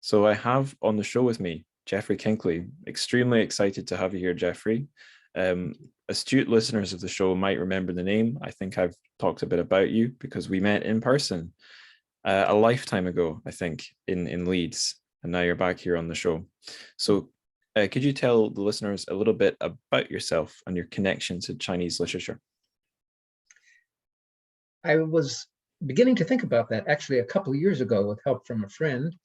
So I have on the show with me Jeffrey Kinkley. Extremely excited to have you here, Jeffrey. Astute listeners of the show might remember the name. I think I've talked a bit about you because we met in person a lifetime ago, I think, in Leeds, and now you're back here on the show. So could you tell the listeners a little bit about yourself and your connection to Chinese literature? I was beginning to think about that actually a couple of years ago with help from a friend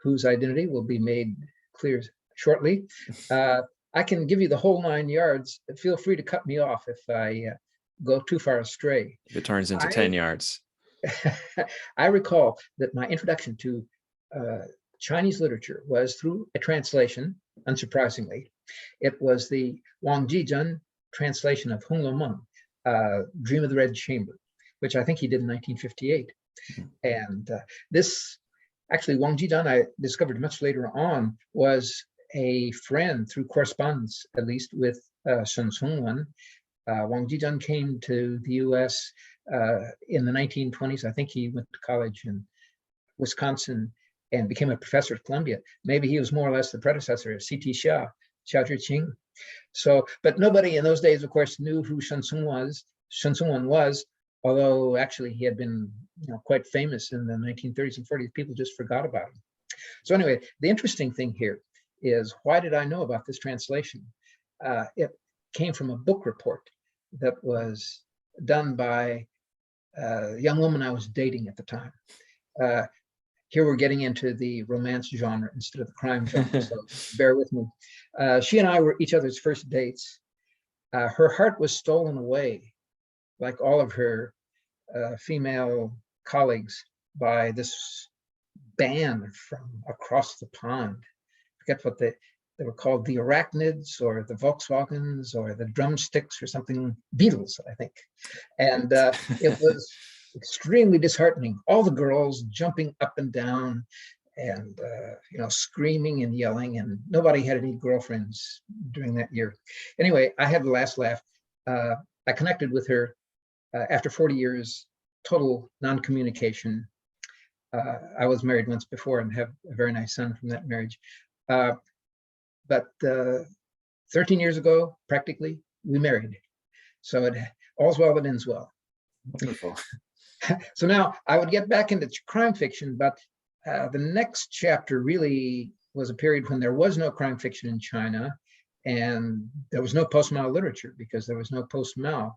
whose identity will be made clear shortly. I can give you the whole 9 yards. Feel free to cut me off if I go too far astray. If it turns into 10 yards. I recall that my introduction to Chinese literature was through a translation, unsurprisingly. It was the Wang Jijan translation of Hunga Mung, Dream of the Red Chamber, which I think he did in 1958. And this, actually, Wang Jijan, I discovered much later on, was a friend through correspondence, at least, with Shen Songwen. Wang Jijan came to the US in the 1920s. I think he went to college in Wisconsin and became a professor at Columbia. Maybe he was more or less the predecessor of C.T. Xia Zhiqing. So, but nobody in those days, of course, knew who Shen Songwen was, although actually he had been quite famous in the 1930s and 40s. People just forgot about him. So anyway, the interesting thing here is, why did I know about this translation? It came from a book report that was done by a young woman I was dating at the time. Here we're getting into the romance genre instead of the crime genre, so bear with me. She and I were each other's first dates. Her heart was stolen away, like all of her female colleagues, by this band from across the pond. I forget what they were called, the Arachnids or the Volkswagens or the Drumsticks or something, Beatles, I think. And it was extremely disheartening. All the girls jumping up and down and screaming and yelling, and nobody had any girlfriends during that year. Anyway, I had the last laugh. I connected with her after 40 years, total non-communication. I was married once before and have a very nice son from that marriage. But 13 years ago, practically, we married. So all's well that ends well. Wonderful. So now I would get back into crime fiction, but the next chapter really was a period when there was no crime fiction in China, and there was no post-Mao literature because there was no post-Mao.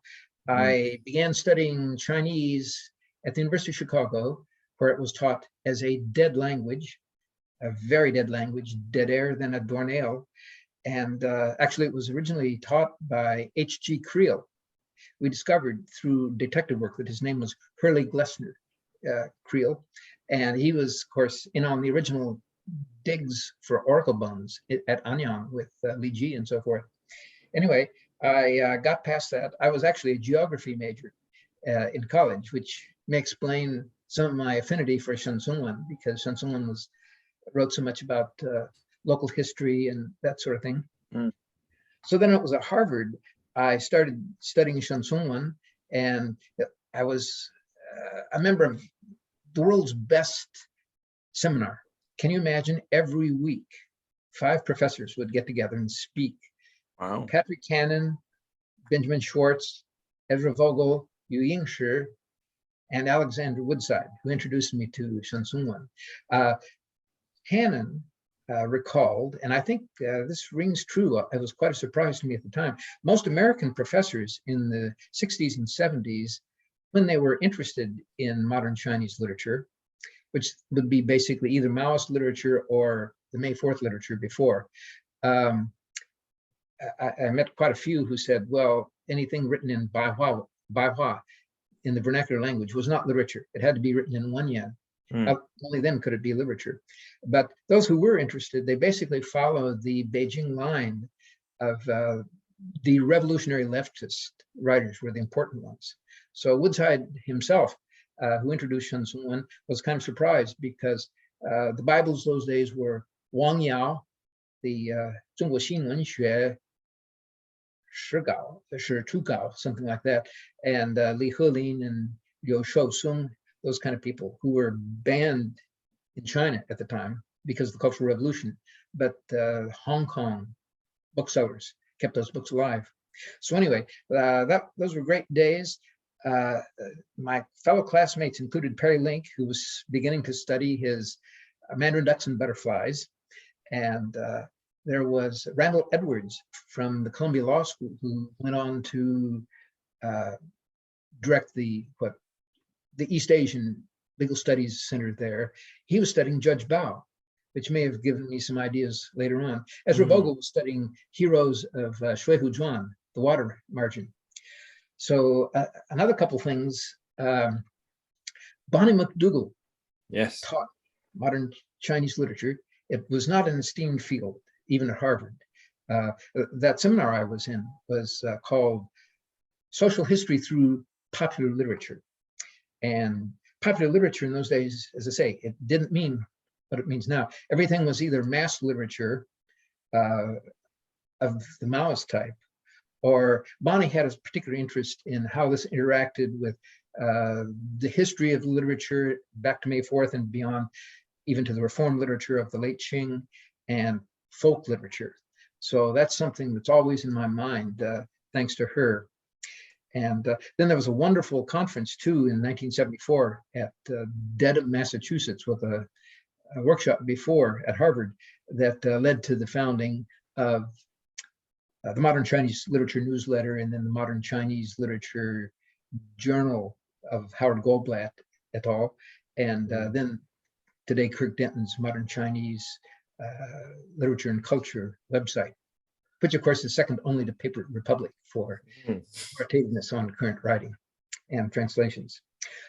I began studying Chinese at the University of Chicago, where it was taught as a dead language, a very dead language, deader than a doornail. And actually, it was originally taught by H.G. Creel. We discovered through detective work that his name was Hurley Glessner Creel. And he was, of course, in on the original digs for oracle bones at Anyang with Li Ji and so forth. Anyway, I got past that. I was actually a geography major in college, which may explain some of my affinity for Shen Songwen, because Shen Songwen wrote so much about local history and that sort of thing. So then it was at Harvard, I started studying Shen Songwen, and I was a member of the world's best seminar. Can you imagine? Every week, 5 professors would get together and speak. Wow. Patrick Cannon, Benjamin Schwartz, Ezra Vogel, Yu Yingshi, and Alexander Woodside, who introduced me to Shen Songwen. Cannon recalled, and I think this rings true, it was quite a surprise to me at the time, most American professors in the 60s and 70s, when they were interested in modern Chinese literature, which would be basically either Maoist literature or the May 4th literature before, I met quite a few who said, well, anything written in Baihua, in the vernacular language, was not literature. It had to be written in Wanyan. Only then could it be literature. But those who were interested, they basically followed the Beijing line of the revolutionary leftist writers were the important ones. So Woodside himself, who introduced Shen Songwen, was kind of surprised because the Bibles those days were Wang Yao, the 中国新文学史稿, something like that, and Li Helin and Liu Shousong, those kind of people who were banned in China at the time. because of the Cultural Revolution, but Hong Kong booksellers kept those books alive. So anyway, those were great days. My fellow classmates included Perry Link, who was beginning to study his Mandarin ducks and butterflies. And there was Randall Edwards from the Columbia Law School, who went on to direct the East Asian Legal Studies Center there. He was studying Judge Bao, which may have given me some ideas later on. Ezra Vogel was studying Heroes of Shui Hu Zhuan, the water margin. So another couple things, Bonnie McDougall taught modern Chinese literature. It was not an esteemed field, even at Harvard. That seminar I was in was called Social History Through Popular Literature. And popular literature in those days, as I say, it didn't mean what it means now. Everything was either mass literature of the Maoist type, or Bonnie had a particular interest in how this interacted with the history of literature back to May 4th and beyond, even to the reform literature of the late Qing and folk literature. So that's something that's always in my mind, thanks to her. And then there was a wonderful conference too in 1974 at Dedham, Massachusetts, with a workshop before at Harvard that led to the founding of the Modern Chinese Literature Newsletter, and then the Modern Chinese Literature Journal of Howard Goldblatt et al. And then today Kirk Denton's Modern Chinese Literature and Culture website, which of course is second only to Paper Republic for authoritativeness on current writing and translations.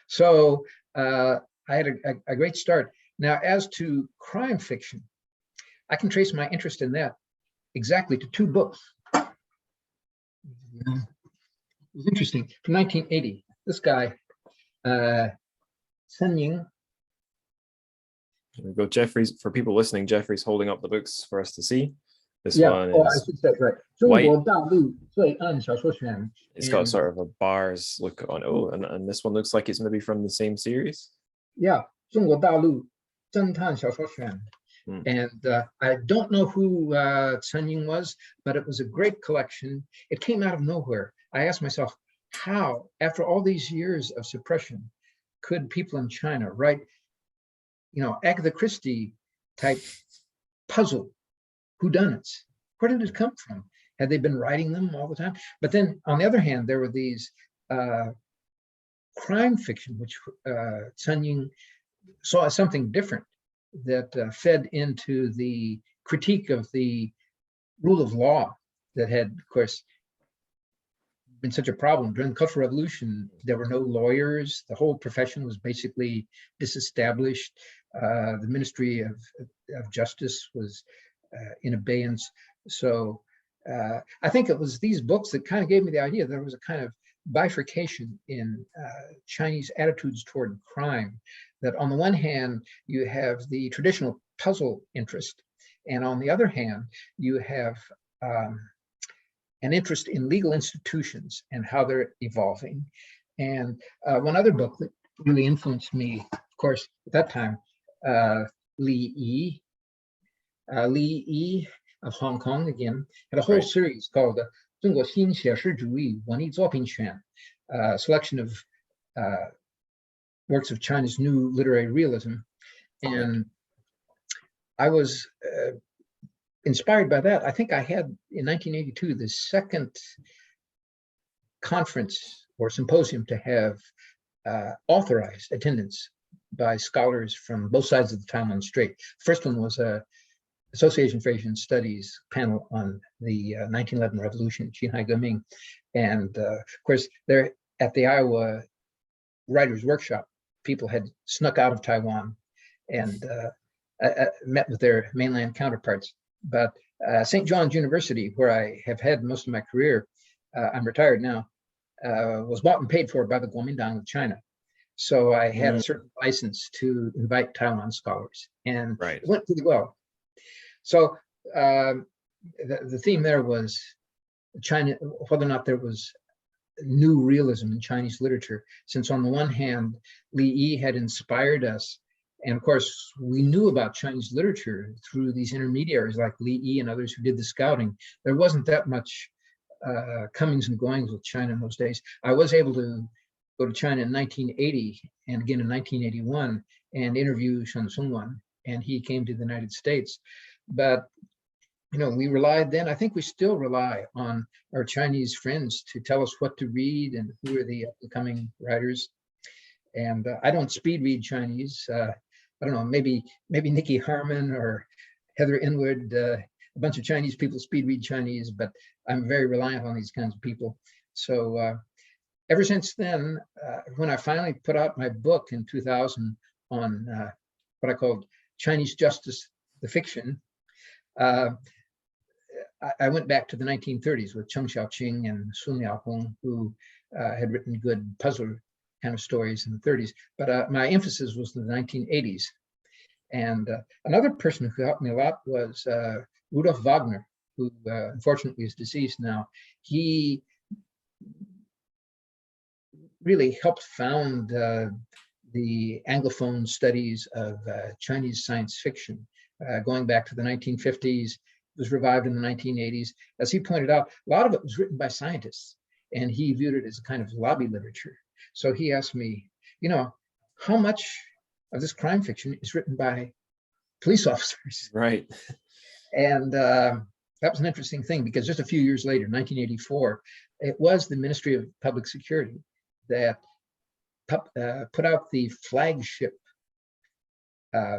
So I had a great start. Now, as to crime fiction, I can trace my interest in that exactly to two books. It was interesting. From 1980, this guy, Sun Ying. There we go. Jeffrey's, for people listening, Jeffrey's holding up the books for us to see. This one is I should say it right. white. It's It's got sort of a bars look on. Oh, and this one looks like it's maybe from the same series. Yeah, 中国大陆侦探小说选. And I don't know who Sun Ying was, but it was a great collection. It came out of nowhere. I asked myself, how, after all these years of suppression, could people in China write, Agatha Christie type puzzle whodunits? Where did it come from? Had they been writing them all the time? But then, on the other hand, there were these crime fiction, which Sun Ying saw as something different, that fed into the critique of the rule of law that had, of course, been such a problem. During the Cultural Revolution, there were no lawyers. The whole profession was basically disestablished. The Ministry of Justice was in abeyance. So I think it was these books that kind of gave me the idea that there was a kind of bifurcation in Chinese attitudes toward crime, that on the one hand, you have the traditional puzzle interest, and on the other hand, you have an interest in legal institutions and how they're evolving. And one other book that really influenced me, of course, at that time, Li Yi of Hong Kong, again, had a whole series called 中国新写实主义文艺作品选, a selection of works of China's new literary realism. And I was inspired by that. I think I had, in 1982, the second conference or symposium to have authorized attendance by scholars from both sides of the Taiwan Strait. First one was a Association for Asian Studies panel on the 1911 revolution, Xinhai Geming. And of course, there at the Iowa Writers' Workshop, people had snuck out of Taiwan and met with their mainland counterparts. But St. John's University, where I have had most of my career, I'm retired now, was bought and paid for by the Kuomintang of China. So I had a certain license to invite Taiwan scholars, and it went pretty well. So the theme there was China, whether or not there was new realism in Chinese literature, since on the one hand, Li Yi had inspired us And of course, we knew about Chinese literature through these intermediaries like Li Yi and others who did the scouting. There wasn't that much comings and goings with China in those days. I was able to go to China in 1980 and again in 1981 and interview Shen Songwan, and he came to the United States. But we relied then, I think we still rely on our Chinese friends to tell us what to read and who are the upcoming writers. And I don't speed read Chinese. I don't know, maybe Nikki Harman or Heather Inwood, a bunch of Chinese people speed read Chinese, but I'm very reliant on these kinds of people. So ever since then, when I finally put out my book in 2000 on what I called Chinese Justice, the Fiction, I went back to the 1930s with Cheng Xiaoqing and Sun Liaohong, who had written good puzzle kind of stories in the 30s. But my emphasis was the 1980s. And another person who helped me a lot was Rudolf Wagner, who unfortunately is deceased now. He really helped found the Anglophone studies of Chinese science fiction, going back to the 1950s. It was revived in the 1980s. As he pointed out, a lot of it was written by scientists, and he viewed it as a kind of lobby literature. So he asked me, how much of this crime fiction is written by police officers? Right. And that was an interesting thing, because just a few years later, 1984, it was the Ministry of Public Security that put out the flagship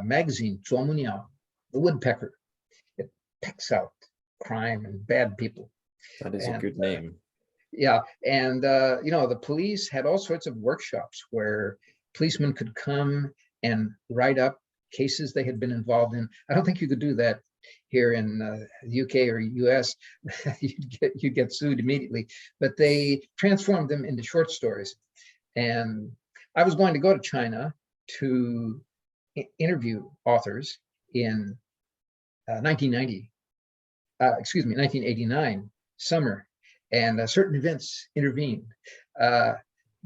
magazine, 啄木鸟, the woodpecker. It picks out crime and bad people. That is a good name. Yeah, and the police had all sorts of workshops where policemen could come and write up cases they had been involved in. I don't think you could do that here in the UK or US. you'd get sued immediately. But they transformed them into short stories. And I was going to go to China to interview authors in 1989 summer, and certain events intervened.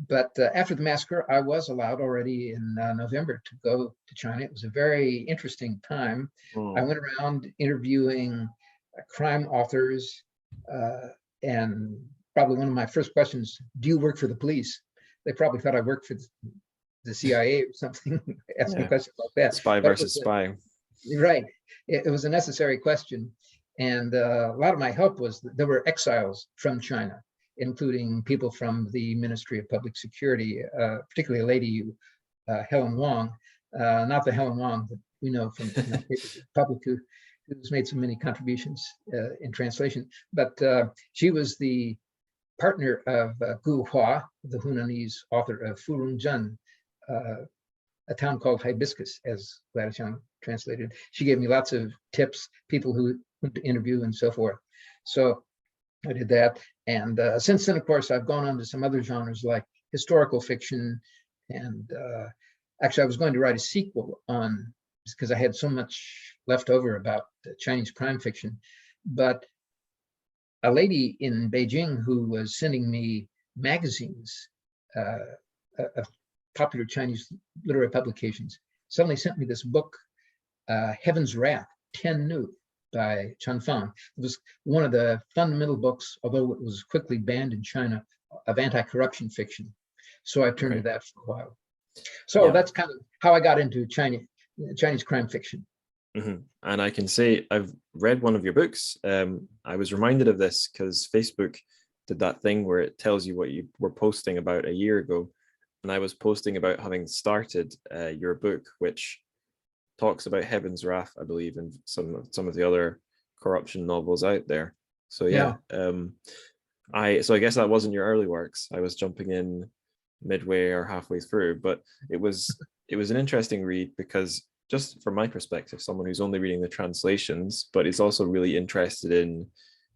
But after the massacre, I was allowed already in November to go to China. It was a very interesting time. I went around interviewing crime authors, and probably one of my first questions, do you work for the police? They probably thought I worked for the CIA or something, asking questions like that. Spy versus spy. Right. It was a necessary question. And a lot of my help was that there were exiles from China, including people from the Ministry of Public Security, particularly a lady, Helen Wang, not the Helen Wang that we know from public, who's made so many contributions in translation, but she was the partner of Gu Hua, the Hunanese author of Furong Zhen, a town called Hibiscus, as Gladys Young translated. She gave me lots of tips, people who to interview and so forth. So I did that. And since then, of course, I've gone on to some other genres like historical fiction. And actually, I was going to write a sequel on, because I had so much left over about Chinese crime fiction. But a lady in Beijing who was sending me magazines of popular Chinese literary publications suddenly sent me this book, Heaven's Wrath, Tian Nu, by Chen Fang. It was one of the fundamental books, although it was quickly banned in China, of anti-corruption fiction. So I turned to that for a while. So that's kind of how I got into Chinese crime fiction. And I can say I've read one of your books. I was reminded of this because Facebook did that thing where it tells you what you were posting about a year ago. And I was posting about having started your book, which talks about Heaven's Wrath, I believe, and some of the other corruption novels out there. So I guess that wasn't your early works. I was jumping in midway or halfway through, but it was an interesting read because, just from my perspective, someone who's only reading the translations, but is also really interested in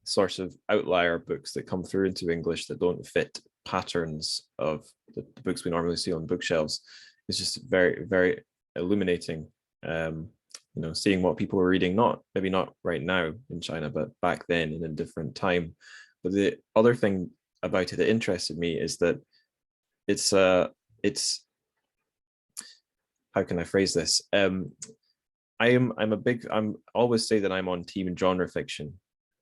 sort of outlier books that come through into English that don't fit patterns of the books we normally see on bookshelves. It's just very, very illuminating. Seeing what people were reading, maybe not right now in China, but back then in a different time. But the other thing about it that interested me is that it's how can I phrase this? I'm always say that I'm on team genre fiction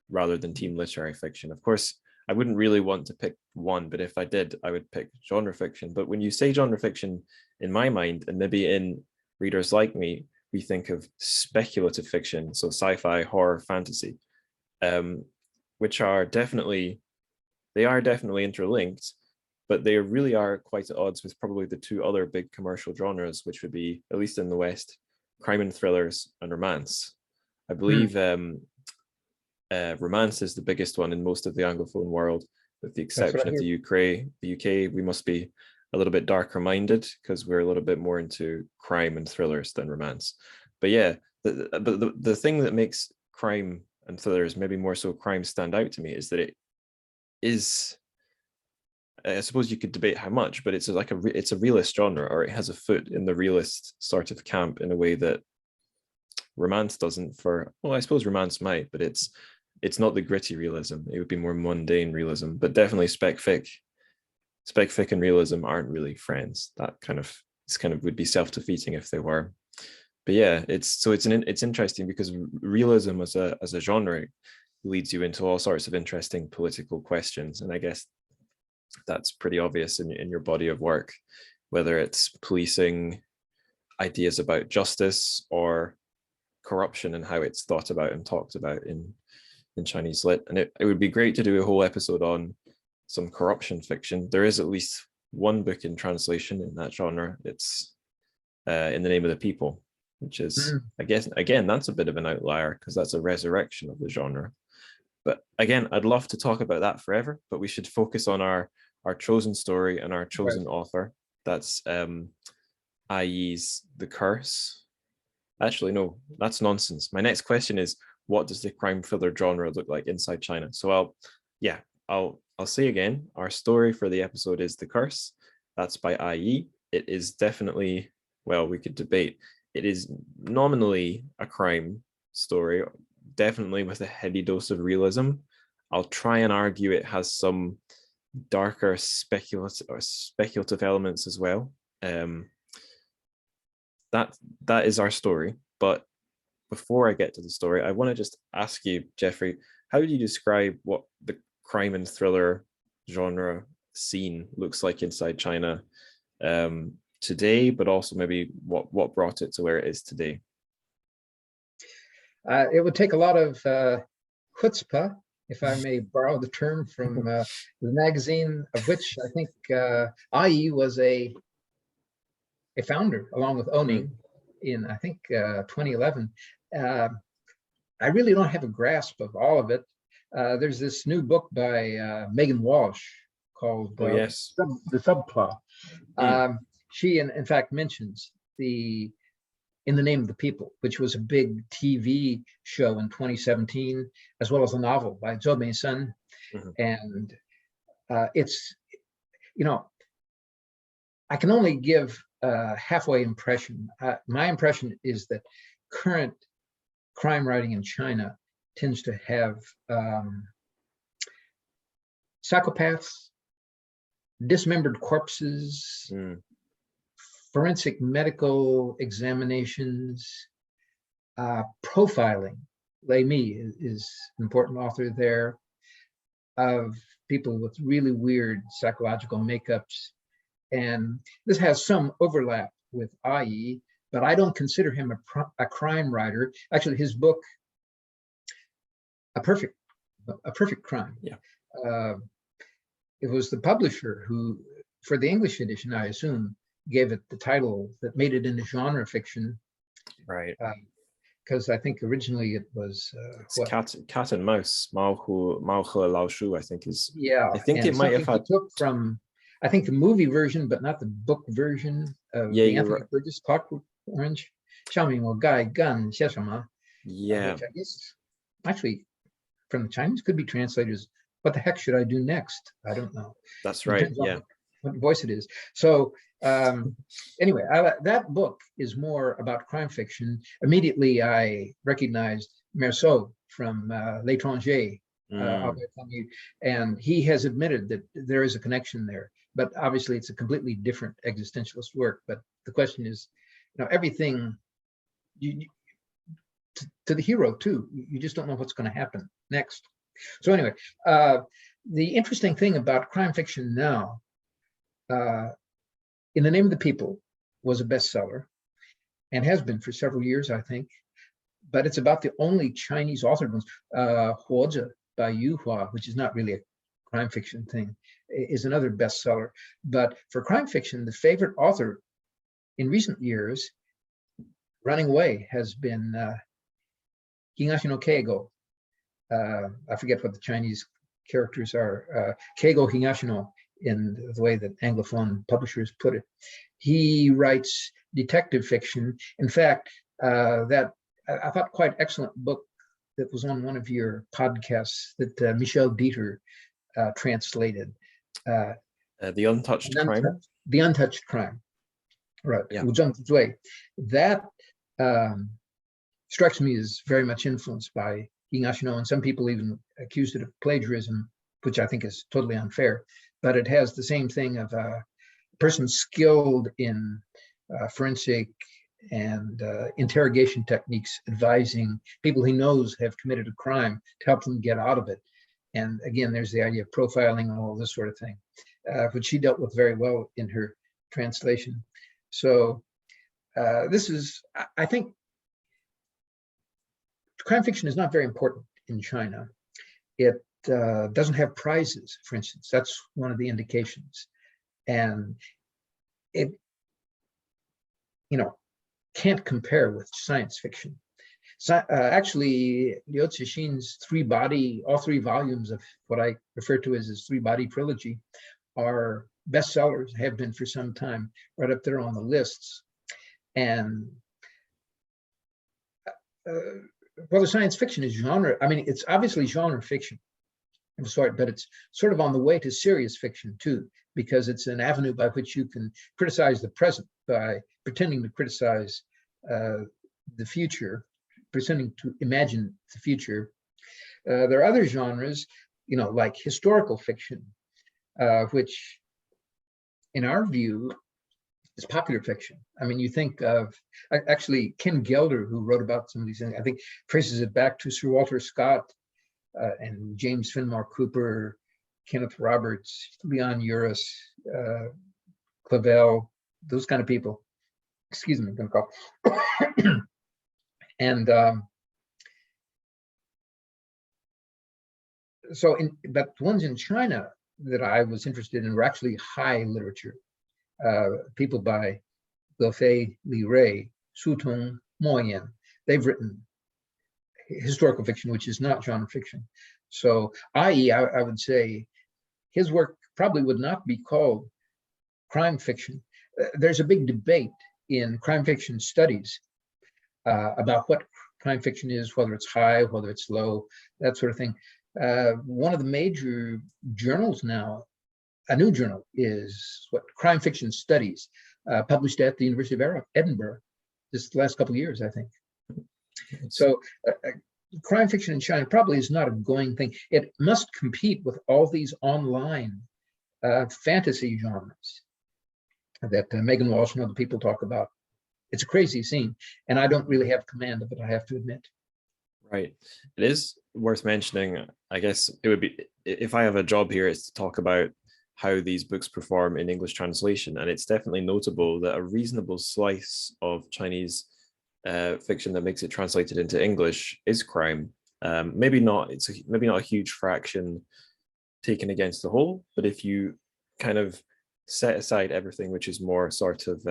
rather than team literary fiction. Of course, I wouldn't really want to pick one, but if I did, I would pick genre fiction. But when you say genre fiction, in my mind, and maybe in readers like me, we think of speculative fiction, so sci-fi, horror, fantasy, which are definitely interlinked, but they really are quite at odds with probably the two other big commercial genres, which would be, at least in the West, crime and thrillers and romance. I believe romance is the biggest one in most of the Anglophone world, with the exception of the UK. We must be a little bit darker minded because we're a little bit more into crime and thrillers than romance. But yeah, the thing that makes crime and thrillers, maybe more so crime, stand out to me is that it is, I suppose you could debate how much, but it's a realist genre, or it has a foot in the realist sort of camp in a way that romance doesn't. Well, I suppose romance might, but it's not the gritty realism. It would be more mundane realism. But definitely spec fic and realism aren't really friends. That kind of would be self-defeating if they were. But yeah, it's interesting because realism as a genre leads you into all sorts of interesting political questions, and I guess that's pretty obvious in your body of work, whether it's policing, ideas about justice, or corruption and how it's thought about and talked about in Chinese lit. And it would be great to do a whole episode on some corruption fiction. There is at least one book in translation in that genre. It's In the Name of the People, which is, I guess, again, that's a bit of an outlier because that's a resurrection of the genre. But again, I'd love to talk about that forever, but we should focus on our chosen story and our chosen author. That's IE's The Curse. Actually, no, that's nonsense. My next question is, what does the crime thriller genre look like inside China? So I'll say again, our story for the episode is The Curse. That's by IE. It is definitely, well, we could debate. It is nominally a crime story, definitely with a heavy dose of realism. I'll try and argue it has some darker speculative elements as well. That is our story. But before I get to the story, I want to just ask you, Jeffrey, how do you describe what the crime and thriller genre scene looks like inside China today, but also maybe what brought it to where it is today? It would take a lot of chutzpah, if I may borrow the term from the magazine, of which I think IE was a founder, along with Owning, in I think 2011. I really don't have a grasp of all of it. There's this new book by Megan Walsh called The Subplot. She, in fact, mentions In the Name of the People, which was a big TV show in 2017, as well as a novel by Zhou Meisun. And it's, I can only give a halfway impression. My impression is that current crime writing in China tends to have psychopaths, dismembered corpses, forensic medical examinations, profiling. Lei Mi is an important author there, of people with really weird psychological makeups. And this has some overlap with IE, but I don't consider him a crime writer. Actually, his book, A Perfect Crime. It was the publisher who, for the English edition, I assume, gave it the title that made it into genre fiction. Right. Because I think originally it was Cat and Mouse, Mao He Lao Shu, I think is. Yeah. I think it might have had. Took from, I think, the movie version, but not the book version of the Anthony Burgess Clockwork Orange. 上面我该干些什么? Yeah. Which I guess actually from the Chinese could be translated as "What the heck should I do next?" I don't know. That's right. Yeah. What voice it is. So anyway, that book is more about crime fiction. Immediately, I recognized Meursault from L'Étranger, and he has admitted that there is a connection there. But obviously, it's a completely different existentialist work. But the question is, everything to the hero too. You just don't know what's going to happen next. So anyway, the interesting thing about crime fiction now, In the Name of the People was a bestseller and has been for several years, I think. But it's about the only Chinese authored ones. 活着 by Yu Hua, which is not really a crime fiction thing, is another bestseller. But for crime fiction, the favorite author in recent years, running away, has been Higashino Keigo. I forget what the Chinese characters are. Keigo Higashino, in the way that Anglophone publishers put it. He writes detective fiction. In fact, that I thought quite excellent book that was on one of your podcasts that Michel Dieter translated. The Untouched Crime. The Untouched Crime, right? Yeah. That strikes me as very much influenced by Higashino, and some people even accused it of plagiarism, which I think is totally unfair. But it has the same thing of a person skilled in forensic and interrogation techniques, advising people he knows have committed a crime to help them get out of it. And again, there's the idea of profiling and all this sort of thing, which she dealt with very well in her translation. So this is, I think, crime fiction is not very important in China. It doesn't have prizes, for instance. That's one of the indications. And it, can't compare with science fiction. So, actually, Liu Cixin's all three volumes of what I refer to as his three-body trilogy are bestsellers, have been for some time, right up there on the lists. And well, the science fiction is genre. I mean, it's obviously genre fiction of sort, but it's sort of on the way to serious fiction too, because it's an avenue by which you can criticize the present by pretending to criticize the future, pretending to imagine the future. There are other genres, like historical fiction, which, in our view, is popular fiction. I mean, you think of actually Ken Gelder, who wrote about some of these things, I think traces it back to Sir Walter Scott and James Fenimore Cooper, Kenneth Roberts, Leon Uris, Clavel, those kind of people. Excuse me, I'm gonna cough. And but the ones in China that I was interested in were actually high literature. People by Gefei Li Rui, Su Tong, Mo Yan. They've written historical fiction, which is not genre fiction. So, i.e., I would say his work probably would not be called crime fiction. There's a big debate in crime fiction studies about what crime fiction is, whether it's high, whether it's low, that sort of thing. One of the major journals now, a new journal, is Crime Fiction Studies, published at the University of Edinburgh this last couple of years, I think. So crime fiction in China probably is not a going thing. It must compete with all these online fantasy genres that Megan Walsh and other people talk about. It's a crazy scene, and I don't really have command of it, I have to admit. Right. It is worth mentioning, I guess it would be, if I have a job here, it's to talk about how these books perform in English translation. And it's definitely notable that a reasonable slice of Chinese fiction that makes it translated into English is crime. Maybe not a huge fraction taken against the whole, but if you kind of set aside everything which is more sort of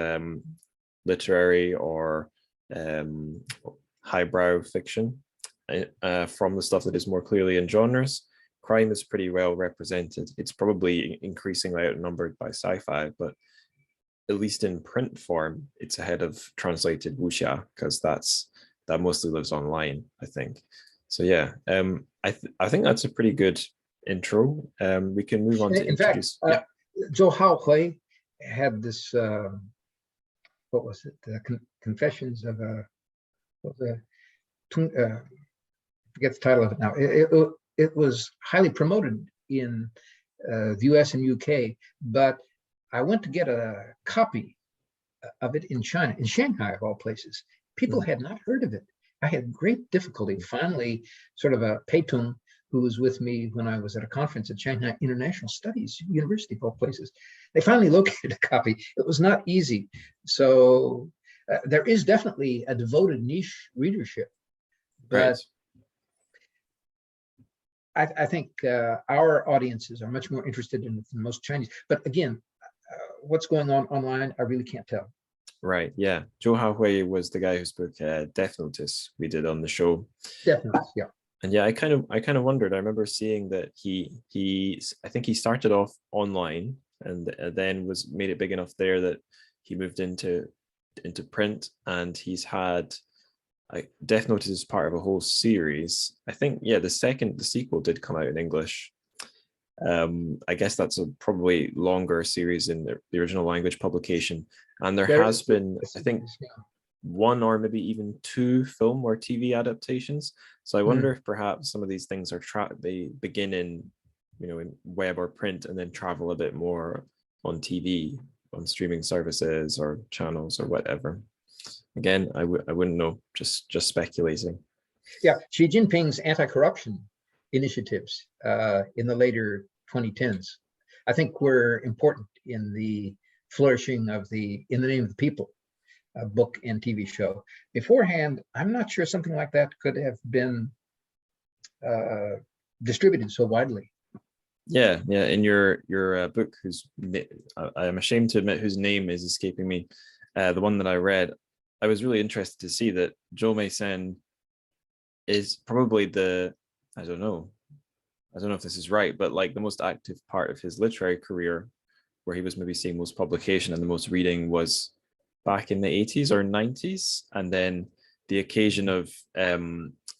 literary or highbrow fiction from the stuff that is more clearly in genres, crime is pretty well represented. It's probably increasingly outnumbered by sci-fi, but at least in print form, it's ahead of translated wuxia, because that mostly lives online, I think. So yeah, I think that's a pretty good intro. We can move on to introduce. Zhou Haohui had this, what was it? Confessions of forget the title of it now. It was highly promoted in the US and UK, but I went to get a copy of it in China, in Shanghai of all places. People had not heard of it. I had great difficulty. Finally, sort of a Peitung who was with me when I was at a conference at Shanghai International Studies University of all places. They finally located a copy. It was not easy. So there is definitely a devoted niche readership, but I think our audiences are much more interested in it than most Chinese. But again, what's going on online, I really can't tell. Right, yeah. Zhou Haohui was the guy whose book Death Notice we did on the show. Definitely, yeah. And yeah, I kind of wondered. I remember seeing that I think he started off online and then made it big enough there that he moved into print, and he's had Death Notice is part of a whole series. I think, yeah, the sequel did come out in English. I guess that's a probably longer series in the original language publication. And there has been, I think, one or maybe even two film or TV adaptations. So I wonder if perhaps some of these things they begin in, in web or print and then travel a bit more on TV, on streaming services or channels or whatever. Again, I wouldn't know, just speculating. Yeah, Xi Jinping's anti-corruption initiatives in the later 2010s, I think, were important in the flourishing of the In the Name of the People book and TV show. Beforehand, I'm not sure something like that could have been distributed so widely. Yeah. In your book, I'm ashamed to admit whose name is escaping me, the one that I read, I was really interested to see that Zhou Meisen is probably I don't know if this is right, but like the most active part of his literary career, where he was maybe seeing most publication and the most reading was back in the 80s or 90s. And then the occasion of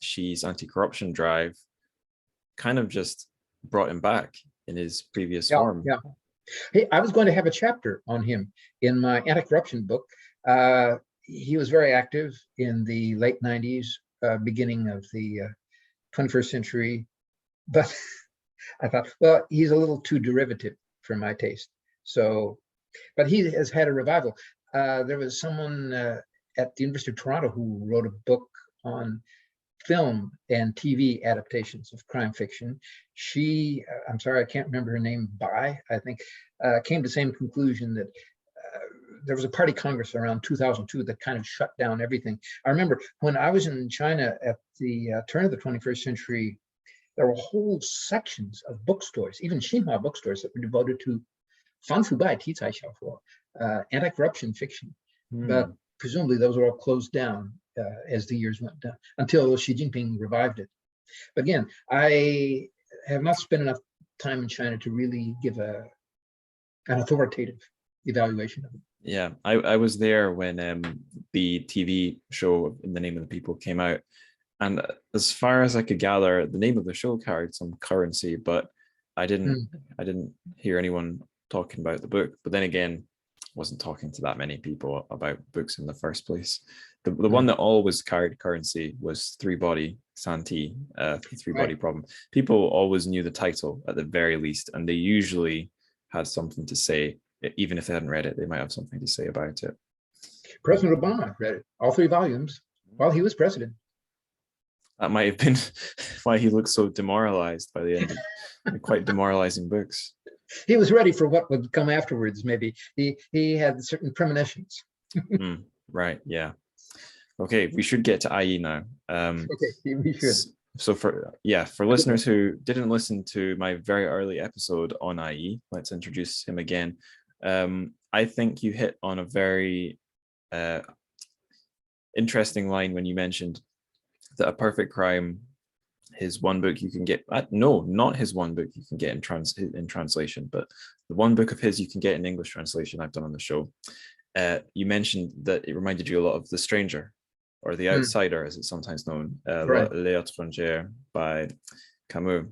Xi's anti-corruption drive kind of just brought him back in his previous form. Yeah. Hey, I was going to have a chapter on him in my anti-corruption book. He was very active in the late 90s, beginning of the 21st century. But I thought, well, he's a little too derivative for my taste. So, but he has had a revival. There was someone at the University of Toronto who wrote a book on film and TV adaptations of crime fiction. She, I'm sorry, I can't remember her name, I think, came to the same conclusion that there was a party congress around 2002 that kind of shut down everything. I remember when I was in China at the turn of the 21st century, there were whole sections of bookstores, even Xinhua bookstores, that were devoted to anti-corruption fiction. But presumably those were all closed down as the years went down, until Xi Jinping revived it. But again, I have not spent enough time in China to really give an authoritative evaluation of it. Yeah, I was there when the TV show In the Name of the People came out. And as far as I could gather, the name of the show carried some currency, but I didn't hear anyone talking about the book. But then again, wasn't talking to that many people about books in the first place. The one that always carried currency was Three Body Santi, the Three Body Problem. People always knew the title at the very least, and they usually had something to say. Even if they hadn't read it, they might have something to say about it. President Obama read it, all 3 volumes, while he was president. That might have been why he looked so demoralized by the end of quite demoralizing books. He was ready for what would come afterwards, maybe. He had certain premonitions. Right, yeah. Okay, we should get to IE now. Okay, we should. So for listeners who didn't listen to my very early episode on IE, let's introduce him again. I think you hit on a very interesting line when you mentioned that A Perfect Crime, his one book you can get, no, not his one book you can get in translation, but the one book of his you can get in English translation I've done on the show. You mentioned that it reminded you a lot of The Stranger, or The Outsider, as it's sometimes known, L'Étranger by Camus.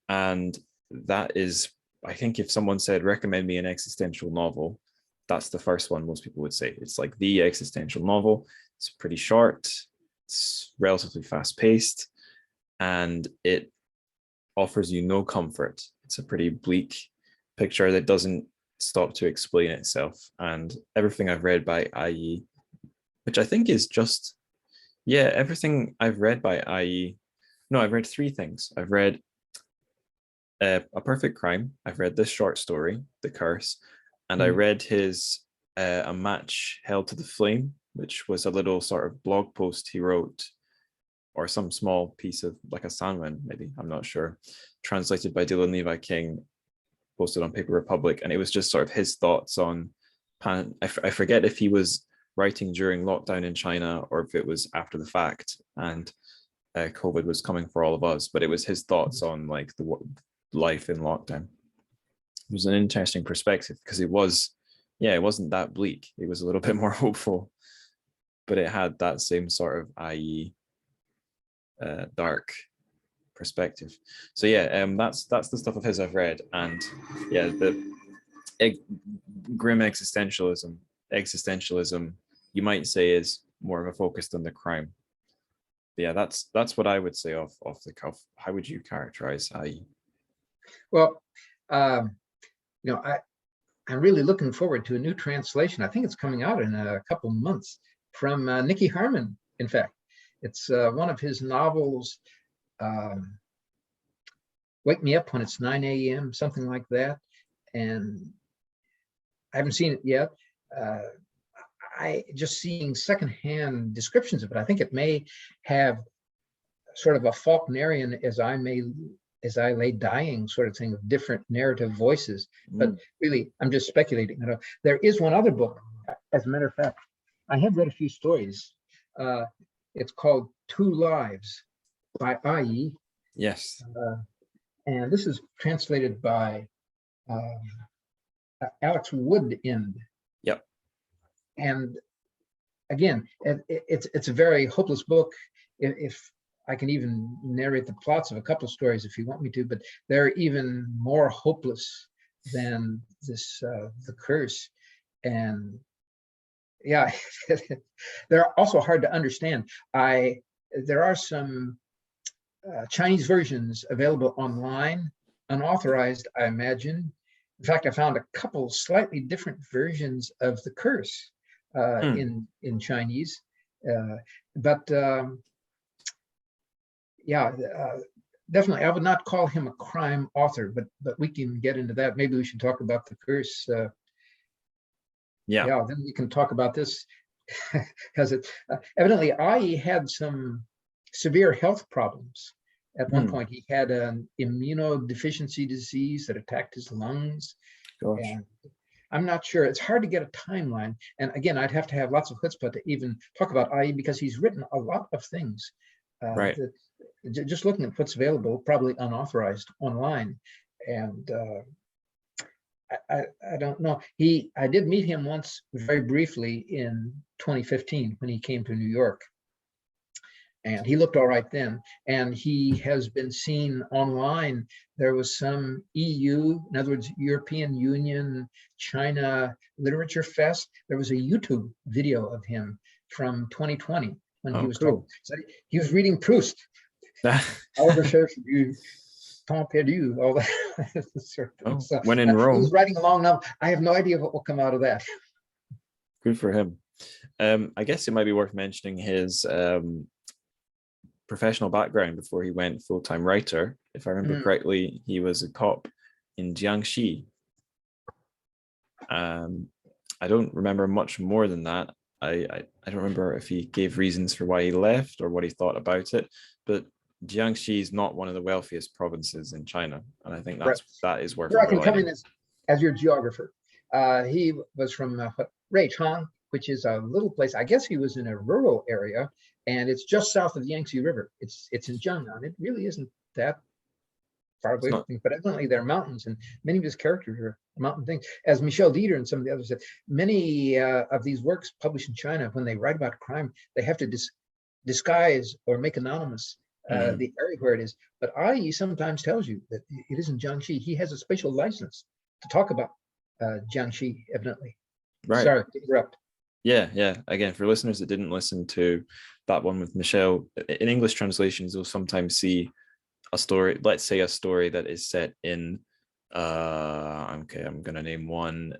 And that is, I think if someone said, recommend me an existential novel, that's the first one most people would say. It's like the existential novel. It's pretty short, it's relatively fast-paced, and it offers you no comfort. It's a pretty bleak picture that doesn't stop to explain itself. And everything I've read by IE, which I think is just, yeah, everything I've read by IE. No, I've read three things. I've read A Perfect Crime. I've read this short story, The Curse, and I read his A Match Held to the Flame, which was a little sort of blog post he wrote, or some small piece of like a sanwen, maybe, I'm not sure, translated by Dylan Levi King, posted on Paper Republic. And it was just sort of his thoughts on, I forget if he was writing during lockdown in China or if it was after the fact and COVID was coming for all of us, but it was his thoughts on like the life in lockdown. It was an interesting perspective because it wasn't that bleak. It was a little bit more hopeful, but it had that same sort of IE dark perspective. So yeah, that's the stuff of his I've read, and yeah, the grim existentialism, you might say, is more of a focus than the crime. But yeah, that's what I would say off the cuff. How would you characterize IE? Well, I'm really looking forward to a new translation. I think it's coming out in a couple months from Nicky Harman. In fact, it's one of his novels. Wake Me Up When It's 9 a.m., something like that. And I haven't seen it yet. I just seeing secondhand descriptions of it. I think it may have sort of a Faulknerian as I lay dying sort of thing, of different narrative voices. But really, I'm just speculating. There is one other book, as a matter of fact, I have read a few stories. It's called Two Lives by IE. Yes. And this is translated by Alex Woodend. Yep. And again, it's a very hopeless book. If I can even narrate the plots of a couple of stories if you want me to, but they're even more hopeless than this, The Curse. And yeah, they're also hard to understand. There are some Chinese versions available online, unauthorized, I imagine. In fact, I found a couple slightly different versions of The Curse in Chinese. Definitely, I would not call him a crime author, but we can get into that. Maybe we should talk about The Curse. Then we can talk about this because it evidently IE had some severe health problems. At one point, he had an immunodeficiency disease that attacked his lungs. Gosh. And I'm not sure. It's hard to get a timeline. And again, I'd have to have lots of chutzpah to even talk about IE because he's written a lot of things. Right. Just looking at what's available, probably unauthorized online. And I don't know. I did meet him once very briefly in 2015 when he came to New York. And he looked all right then. And he has been seen online. There was some EU, in other words, European Union, China Literature Fest. There was a YouTube video of him from 2020 when he was talking. So he was reading Proust. All that sort of stuff. When in Rome. He was writing a long novel. I have no idea what will come out of that. Good for him. I guess it might be worth mentioning his professional background before he went full-time writer. If I remember correctly, he was a cop in Jiangxi. I don't remember much more than that. I don't remember if he gave reasons for why he left or what he thought about it, but Jiangxi is not one of the wealthiest provinces in China, and I think that is worth. Here I can come in as your geographer. He was from Ruichang, which is a little place. I guess he was in a rural area, and it's just south of the Yangtze River. It's in Jiangnan. It really isn't that far away from things, but evidently there are mountains, and many of his characters are mountain things. As Michel Dieter and some of the others said, many of these works published in China, when they write about crime, they have to disguise or make anonymous the area where it is. But IE sometimes tells you that it isn't Jiangxi. He has a special license to talk about Jiangxi, evidently. Right. Sorry to interrupt. Yeah. Again, for listeners that didn't listen to that one with Michelle, in English translations, you'll sometimes see a story, let's say a story that is set in Okay, I'm gonna name one.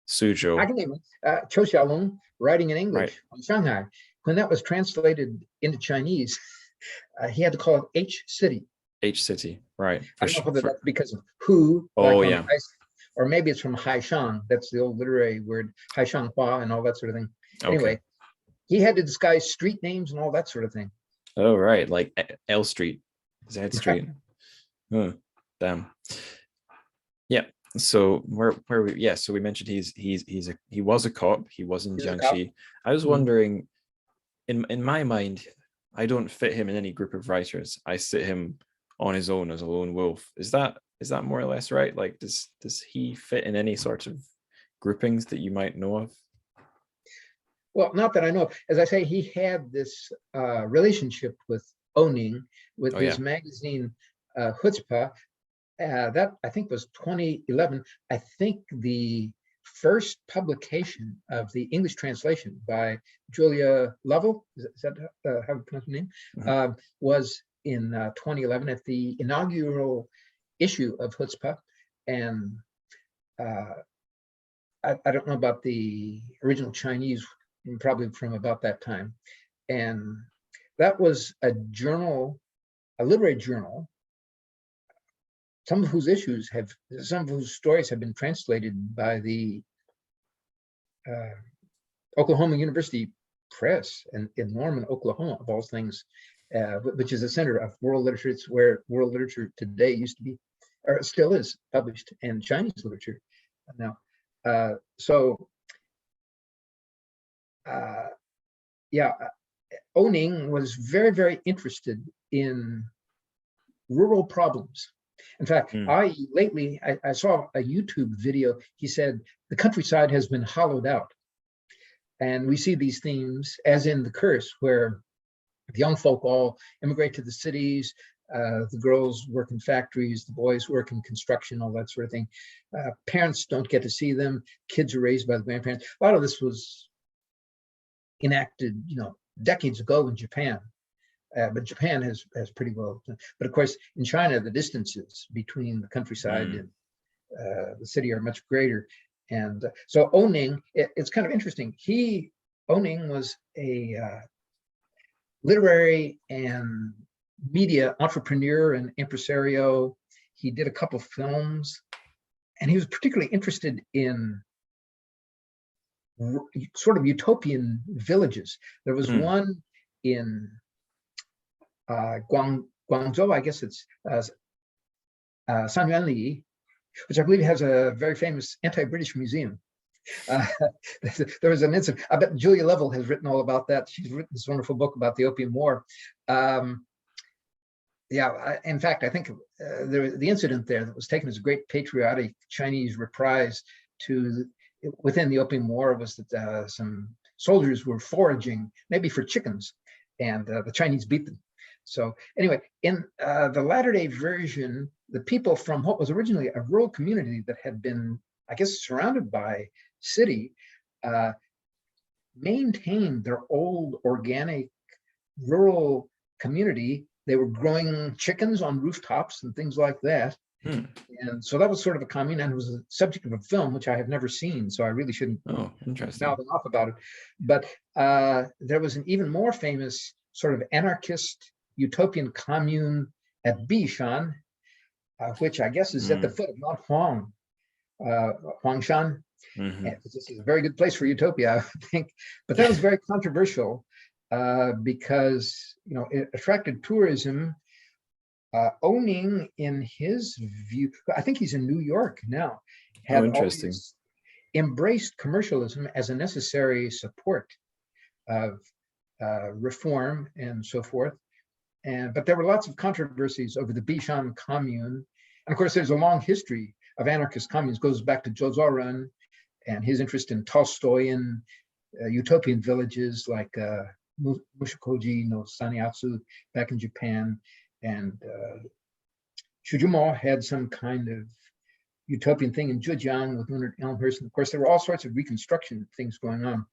Suzhou. I can name it. Qiu Xiaolong, writing in English Right. on Shanghai. When that was translated into Chinese, he had to call it H City. H City. Right. I don't know whether that's because of who, Oh, like on yeah. or maybe it's from Haishang. That's the old literary word, Haishang Hua and all that sort of thing. Anyway, Okay. he had to disguise street names and all that sort of thing. Oh, right. Like L Street, Z Street. Oh, damn. Yeah. So where we yeah, so we mentioned he was a cop. He was in Jiangxi. I was wondering, in my mind, I don't fit him in any group of writers. I sit him on his own as a lone wolf. Is that more or less right? Like, does he fit in any sort of groupings that you might know of? Well, not that I know. As I say, he had this relationship with Oning, with his magazine Chutzpah. That I think was 2011. I think the first publication of the English translation by Julia Lovell, is that how you pronounce her name? Mm-hmm. Was in 2011 at the inaugural issue of Chutzpah. And I don't know about the original Chinese, probably from about that time. And that was a journal, a literary journal, some of whose stories have been translated by the Oklahoma University Press in Norman, Oklahoma, of all things, which is a center of world literature. It's where world literature today used to be, or still is, published, and Chinese literature now. Yeah, Oning was very, very interested in rural problems. In fact, lately I saw a YouTube video. He said the countryside has been hollowed out. And we see these themes, as in The Curse, where the young folk all immigrate to the cities, the girls work in factories, the boys work in construction, all that sort of thing. Parents don't get to see them. Kids are raised by the grandparents. A lot of this was enacted, decades ago in Japan. But Japan has pretty well. But of course, in China, the distances between the countryside and the city are much greater. And so Oning, it's kind of interesting. Oning was a literary and media entrepreneur and impresario. He did a couple films, and he was particularly interested in sort of utopian villages. There was one in Guangzhou, I guess it's Sanyuanli, which I believe has a very famous anti-British museum. There was an incident. I bet Julia Lovell has written all about that. She's written this wonderful book about the Opium War. In fact, I think the incident there that was taken as a great patriotic Chinese reprise within the Opium War was that some soldiers were foraging, maybe for chickens, and the Chinese beat them. So anyway, in the latter-day version, the people from what was originally a rural community that had been, I guess, surrounded by city, maintained their old organic rural community. They were growing chickens on rooftops and things like that. And so that was sort of a commune, and it was a subject of a film, which I have never seen, so I really shouldn't mouth off about it. But there was an even more famous sort of anarchist utopian commune at Bishan, which I guess is at the foot of Mount Huang, Huangshan. This is a very good place for utopia, I think. But that was very controversial because it attracted tourism. Oning, in his view, I think he's in New York now, had always embraced commercialism as a necessary support of reform and so forth. But there were lots of controversies over the Bishan commune. And of course, there's a long history of anarchist communes, goes back to Zǒzhòu and his interest in Tolstoyan utopian villages like Mushikoji no Saniatsu back in Japan. And Shujumo had some kind of utopian thing in Jijan with Leonard Elmhurst. And of course, there were all sorts of reconstruction things going on.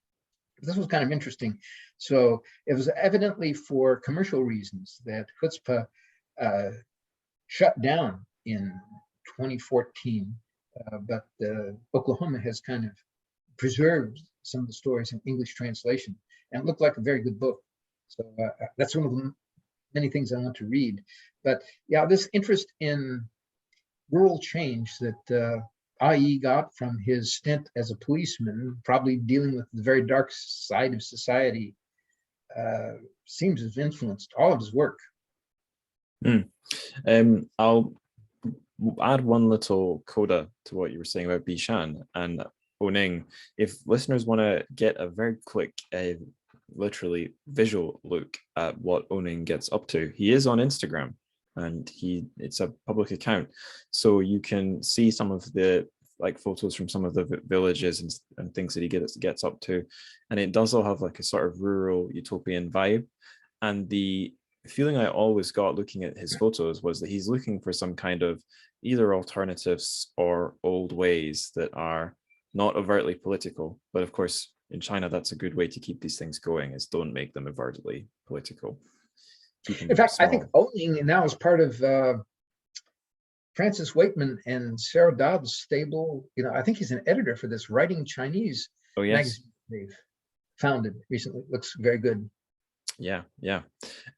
This was kind of interesting. So it was evidently for commercial reasons that Chutzpah shut down in 2014, but Oklahoma has kind of preserved some of the stories in English translation, and it looked like a very good book. So that's one of the many things I want to read. But yeah, this interest in rural change that IE got from his stint as a policeman, probably dealing with the very dark side of society, seems to have influenced all of his work. I'll add one little coda to what you were saying about Bishan and Oning. If listeners want to get a very quick, literally visual look at what Oning gets up to, he is on Instagram, and it's a public account, so you can see some of the photos from some of the villages and things that he gets up to, and it does all have like a sort of rural utopian vibe. And the feeling I always got looking at his photos was that he's looking for some kind of either alternatives or old ways that are not overtly political. But of course, in China, that's a good way to keep these things going, is don't make them overtly political. In fact, I think Oning now is part of Francis Wakeman and Sarah Dodd's stable. I think he's an editor for this Writing Chinese magazine they've founded recently. Looks very good. Yeah.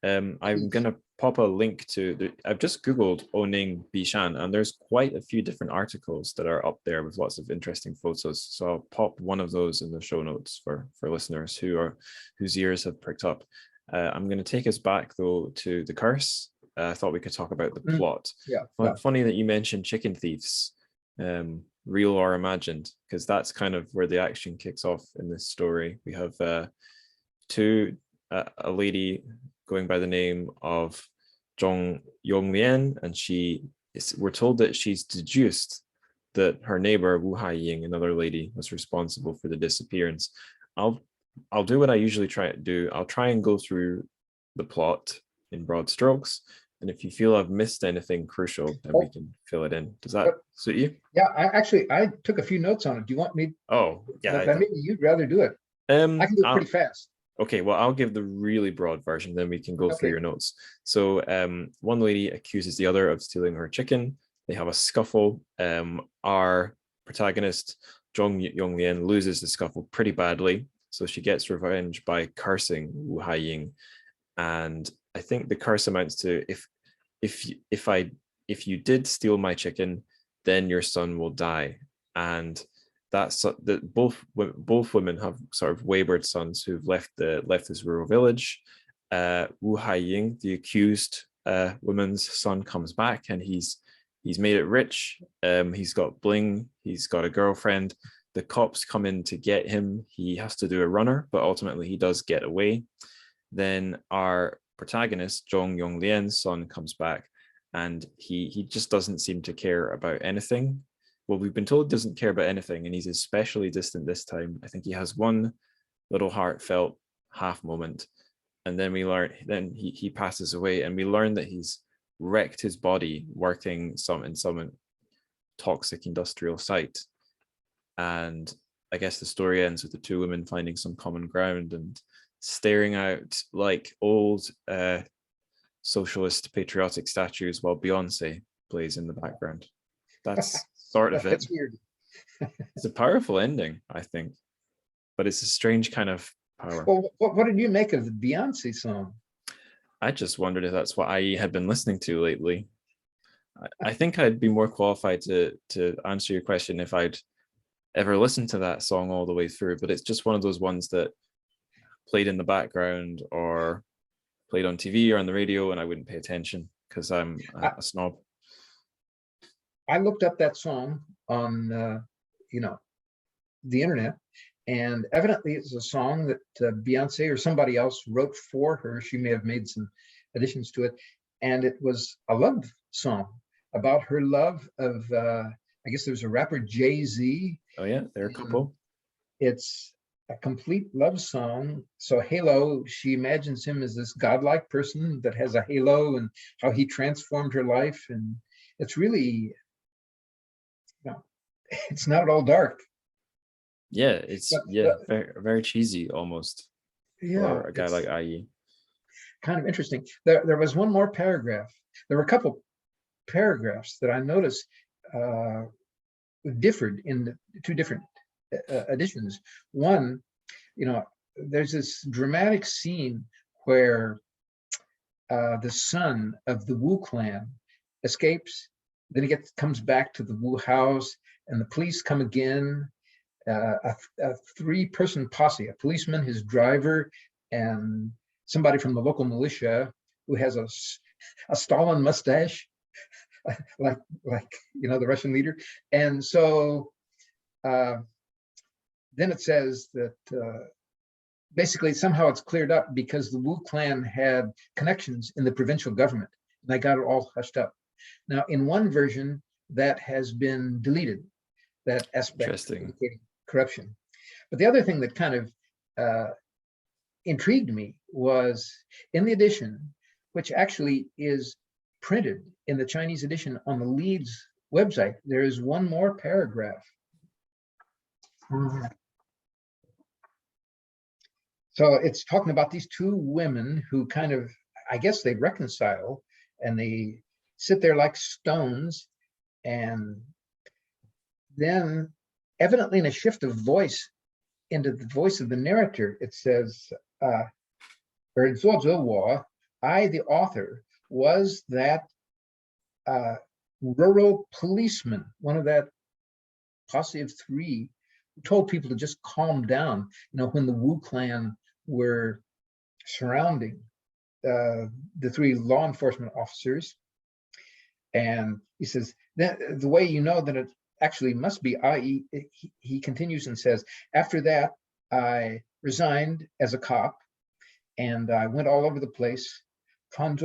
I'm gonna pop a link to I've just googled Oning Bishan, and there's quite a few different articles that are up there with lots of interesting photos, so I'll pop one of those in the show notes for listeners whose ears have pricked up. I'm going to take us back though to the curse. I thought we could talk about the plot. Funny that you mentioned chicken thieves, real or imagined, because that's kind of where the action kicks off in this story. We have a lady going by the name of Zhong Yonglian, and we're told that she's deduced that her neighbor Wu Haiying, another lady, was responsible for the disappearance. I'll do what I usually try to do. I'll try and go through the plot in broad strokes, and if you feel I've missed anything crucial, then we can fill it in. Does that suit you? Yeah, I took a few notes on it. Do you want me? Oh, yeah. Maybe you'd rather do it. I can do it pretty fast. Okay, well, I'll give the really broad version, then we can go through your notes. So one lady accuses the other of stealing her chicken. They have a scuffle. Our protagonist, Zhong Yonglian, loses the scuffle pretty badly. So she gets revenge by cursing Wu Haiying. And I think the curse amounts to, if you did steal my chicken, then your son will die. And that's that both women have sort of wayward sons who've left this rural village. Wu Haiying, the accused woman's son, comes back, and he's made it rich. He's got bling. He's got a girlfriend. The cops come in to get him. He has to do a runner, but ultimately he does get away. Then our protagonist, Zhong Yonglian's son, comes back, and he just doesn't seem to care about anything. Well, we've been told he doesn't care about anything, and he's especially distant this time. I think he has one little heartfelt half moment, and then then he passes away, and we learn that he's wrecked his body working in some toxic industrial site. And I guess the story ends with the two women finding some common ground and staring out like old socialist patriotic statues while Beyonce plays in the background. That's sort of it. That's weird. It's a powerful ending, I think, but it's a strange kind of power. Well, what did you make of the Beyonce song? I just wondered if that's what I had been listening to lately. I think I'd be more qualified to answer your question if I'd ever listened to that song all the way through, but it's just one of those ones that played in the background or played on TV or on the radio, and I wouldn't pay attention because I'm a snob. I looked up that song on the internet, and evidently it's a song that Beyonce or somebody else wrote for her. She may have made some additions to it, and it was a love song about her love of I guess there's a rapper, Jay-Z. Oh yeah, they're a couple. It's a complete love song. So Halo, she imagines him as this godlike person that has a halo, and how he transformed her life. And it's really, it's not at all dark. Yeah, it's very, very cheesy almost. Yeah, for a guy like IE. Kind of interesting. There was one more paragraph. There were a couple paragraphs that I noticed differed in the two different editions. One, there's this dramatic scene where the son of the Wu clan escapes, then he comes back to the Wu house, and the police come again. A three-person posse, a policeman, his driver, and somebody from the local militia who has a Stalin mustache, like the Russian leader. And so then it says that basically somehow it's cleared up because the Wu clan had connections in the provincial government, and they got it all hushed up. Now, in one version, that has been deleted, that aspect indicating corruption. But the other thing that kind of intrigued me was in the edition, which actually is printed in the Chinese edition on the Leeds website, there is one more paragraph. So it's talking about these two women who kind of, I guess they reconcile, and they sit there like stones, and then evidently in a shift of voice into the voice of the narrator, it says, zǔzhòu, I, the author, was that rural policeman, one of that posse of three, who told people to just calm down, when the Wu clan were surrounding the three law enforcement officers. And he says, that the way you know that it actually must be, i.e., he continues and says, after that, I resigned as a cop, and I went all over the place. I went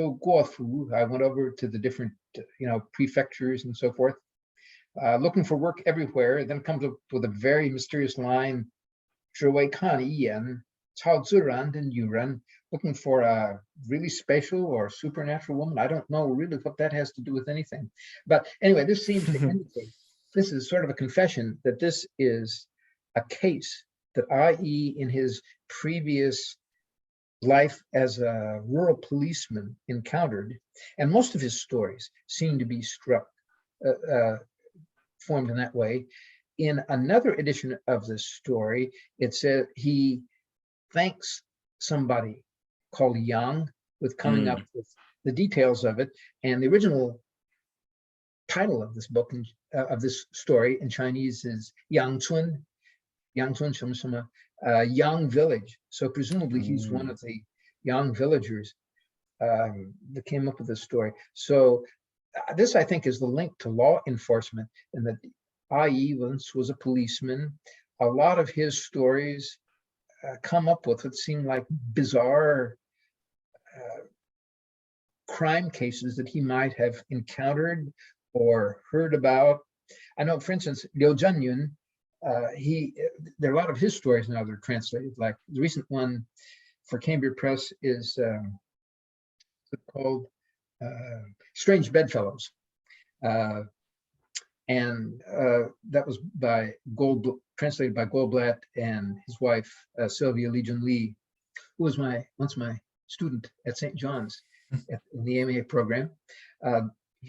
over to the different, prefectures and so forth, looking for work everywhere. Then comes up with a very mysterious line, 只为看一眼超自然的女人, looking for a really special or supernatural woman. I don't know really what that has to do with anything. But anyway, this seems to indicate, this is sort of a confession that this is a case that, i.e., in his previous life as a rural policeman encountered, and most of his stories seem to be formed in that way. In another edition of this story, it says he thanks somebody called Yáng with coming up with the details of it, and the original title of this book, of this story in Chinese, is Yangcun什么什么, Yáng village. So presumably he's one of the Yáng villagers that came up with this story. So this, I think, is the link to law enforcement, and that I.E. once was a policeman. A lot of his stories come up with what seem like bizarre crime cases that he might have encountered or heard about. I know, for instance, Liao Zhenyun, there are a lot of his stories now that are translated. Like the recent one for Cambridge Press is called Strange Bedfellows. And that was translated by Goldblatt and his wife, Sylvia Legion Lee, who was once my student at St. John's in the MA program.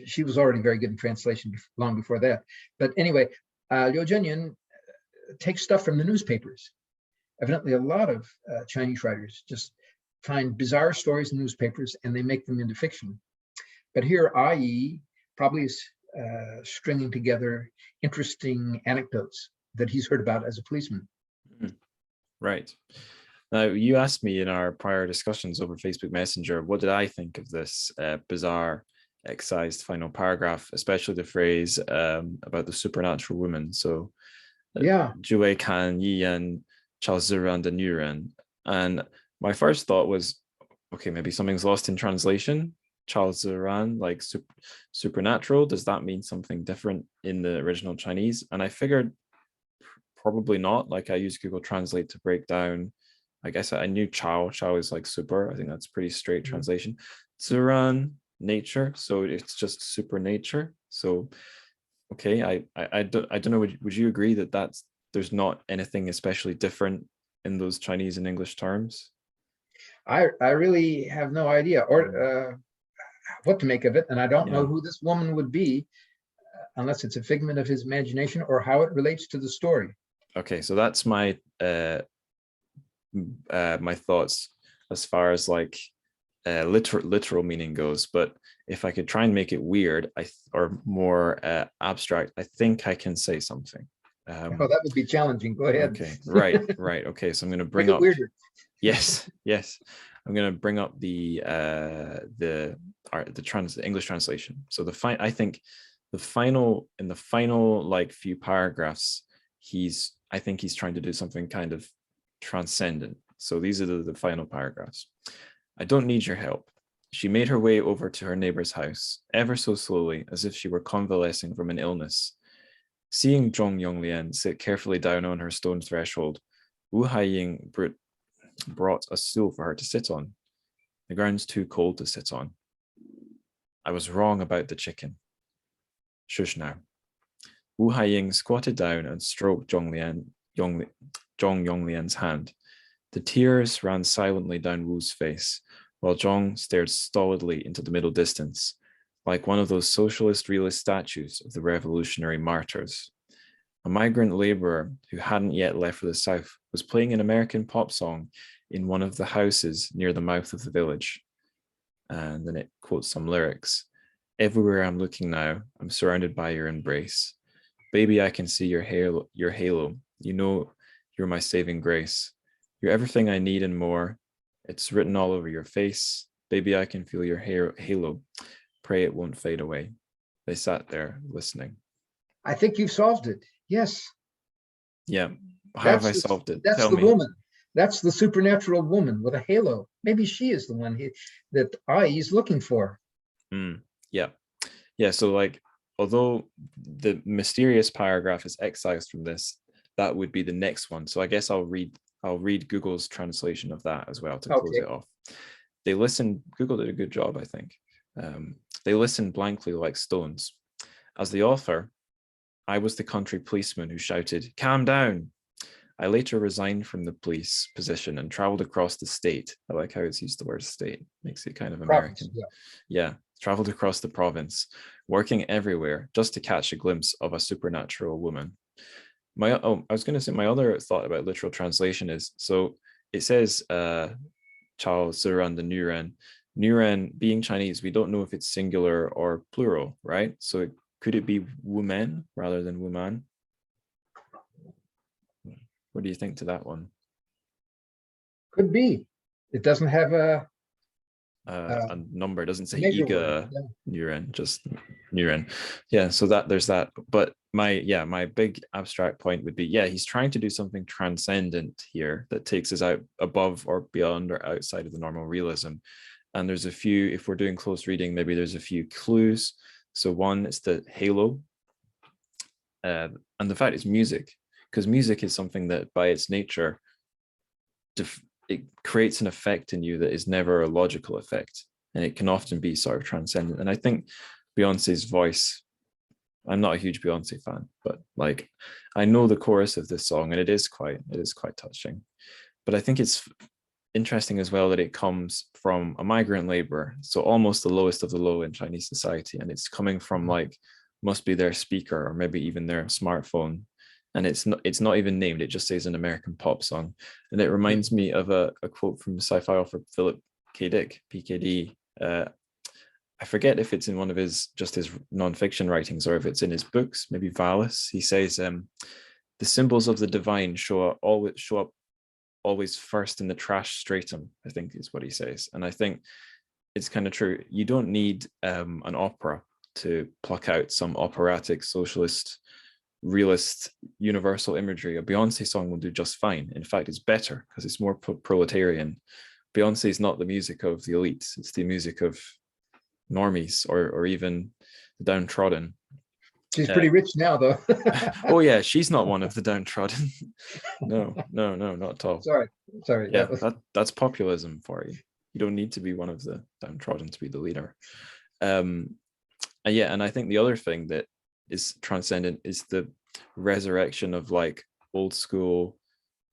She was already very good in translation long before that. But anyway, Liao Zhenyun takes stuff from the newspapers. Evidently, a lot of Chinese writers just find bizarre stories in newspapers and they make them into fiction. But here, I.E. probably is stringing together interesting anecdotes that he's heard about as a policeman. Right. Now, you asked me in our prior discussions over Facebook Messenger, what did I think of this bizarre excised final paragraph, especially the phrase about the supernatural woman. So, yeah, 只为看一眼超自然的女人. And my first thought was, okay, maybe something's lost in translation. 超自然, like supernatural. Does that mean something different in the original Chinese? And I figured probably not. Like I used Google Translate to break down. I guess I knew Chao is like super. I think that's pretty straight translation. Zhuran, nature. So it's just super nature. So, okay, I don't know. Would you agree that there's not anything especially different in those Chinese and English terms? I really have no idea. Or what to make of it, and I don't know Yeah. who this woman would be unless it's a figment of his imagination or how it relates to the story. Okay, so that's my my thoughts as far as like literal meaning goes. But if I could try and make it weird, or more abstract, I think I can say something. Oh, that would be challenging. Go ahead. Okay, right. Okay, so I'm going to bring Make it up. weirder. Yes. I'm going to bring up the English translation. So I think the final like few paragraphs, I think he's trying to do something kind of transcendent. So these are the final paragraphs. I don't need your help. She made her way over to her neighbor's house, ever so slowly, as if she were convalescing from an illness. Seeing Zhong Yonglian sit carefully down on her stone threshold, Wu Haiying brought a stool for her to sit on. The ground's too cold to sit on. I was wrong about the chicken. Shush now. Wu Haiying squatted down and stroked Zhong Yonglian's hand. The tears ran silently down Wu's face, while Zhong stared stolidly into the middle distance, like one of those socialist realist statues of the revolutionary martyrs. A migrant laborer who hadn't yet left for the South was playing an American pop song in one of the houses near the mouth of the village. And then it quotes some lyrics. Everywhere I'm looking now, I'm surrounded by your embrace. Baby, I can see your halo. You know you're my saving grace. You're everything I need and more. It's written all over your face. Baby, I can feel your halo. Pray it won't fade away. They sat there listening. I think you've solved it. Yes. Yeah. How have I solved it? That's Tell the me. woman. That's the supernatural woman with a halo. Maybe she is the one that is looking for. Yeah. So like, although the mysterious paragraph is excised from this, that would be the next one. So I guess I'll read Google's translation of that as well to close it off. They listened. Google did a good job, I think. They listened blankly like stones. As the author, I was the country policeman who shouted, "Calm down." I later resigned from the police position and traveled across the state. I like how it's used the word state, makes it kind of American. Yeah, traveled across the province, working everywhere just to catch a glimpse of a supernatural woman. I was going to say my other thought about literal translation is, so it says Chao Ziran the Nuren. Nuren being Chinese, we don't know if it's singular or plural, right? So could it be woman rather than woman? What do you think to that one? Could be. It doesn't have a number. It doesn't say Iga Nuren, just Nuren. Yeah, so there's that. But my big abstract point would be, he's trying to do something transcendent here that takes us out above or beyond or outside of the normal realism. And there's a few, if we're doing close reading, maybe there's a few clues. So one is the halo, and the fact it's music, because music is something that by its nature, it creates an effect in you that is never a logical effect, and it can often be sort of transcendent. And I think Beyonce's voice, I'm not a huge Beyonce fan, but like I know the chorus of this song and it is quite touching. But I think it's interesting as well that it comes from a migrant laborer, so almost the lowest of the low in Chinese society, and it's coming from like must be their speaker or maybe even their smartphone, and it's not even named, it just says an American pop song. And it reminds me of a quote from sci-fi author Philip K. Dick, PKD. I forget if it's in one of his non-fiction writings or if it's in his books, maybe Valis. He says the symbols of the divine show up always first in the trash stratum, I think is what he says. And I think it's kind of true. You don't need an opera to pluck out some operatic socialist realist universal imagery. A Beyonce song will do just fine. In fact, it's better because it's more proletarian. Beyonce is not the music of the elites, it's the music of normies or even the downtrodden. She's pretty rich now, though. Oh yeah, she's not one of the downtrodden. No, not at all. Sorry. Yeah, that's populism for you. You don't need to be one of the downtrodden to be the leader. And I think the other thing that is transcendent is the resurrection of like old school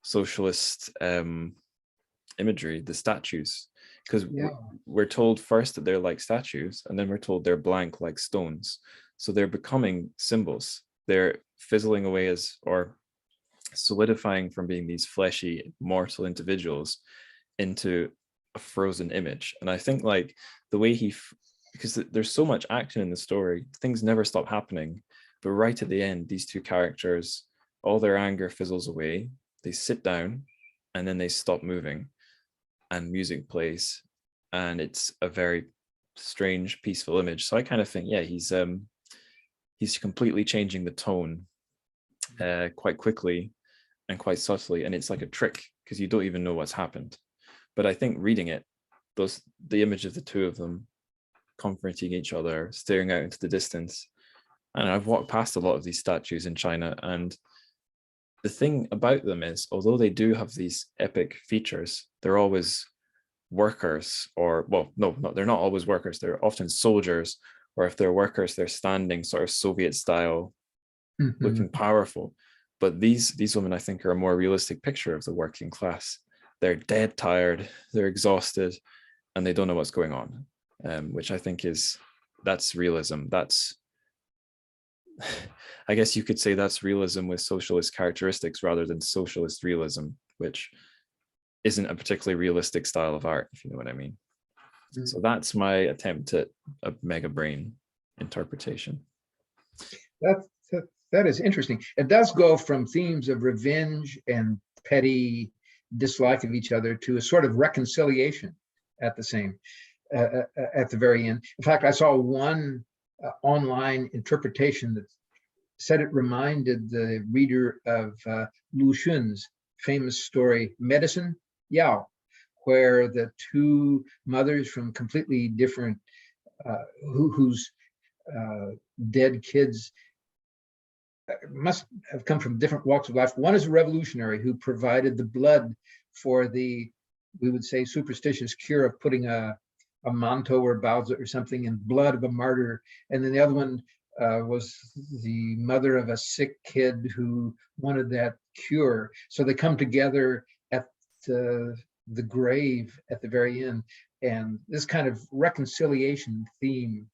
socialist imagery, the statues. because we're told first that they're like statues, and then we're told they're blank like stones. So they're becoming symbols. They're fizzling away as, or solidifying from being these fleshy, mortal individuals into a frozen image. And I think like the way because there's so much action in the story, things never stop happening. But right at the end, these two characters, all their anger fizzles away. They sit down and then they stop moving, and music plays, and it's a very strange, peaceful image. So I kind of think, yeah, he's completely changing the tone quite quickly and quite subtly, and it's like a trick because you don't even know what's happened. But I think reading it, the image of the two of them comforting each other, staring out into the distance. And I've walked past a lot of these statues in China, and the thing about them is, although they do have these epic features, they're always workers, or well, no, they're not always workers. They're often soldiers, or if they're workers, they're standing sort of Soviet style, looking powerful. But these women, I think, are a more realistic picture of the working class. They're dead tired, they're exhausted, and they don't know what's going on, which I think that's realism. That's I guess you could say that's realism with socialist characteristics rather than socialist realism, which isn't a particularly realistic style of art, if you know what I mean. So that's my attempt at a mega brain interpretation. That is interesting. It does go from themes of revenge and petty dislike of each other to a sort of reconciliation at the very end. In fact, I saw one online interpretation that said it reminded the reader of Lu Xun's famous story, Medicine, Yao, where the two mothers from completely different, whose dead kids must have come from different walks of life. One is a revolutionary who provided the blood for the, we would say, superstitious cure of putting a manto or baozi or something in blood of a martyr. And then the other one was the mother of a sick kid who wanted that cure. So they come together at the grave at the very end. And this kind of reconciliation theme,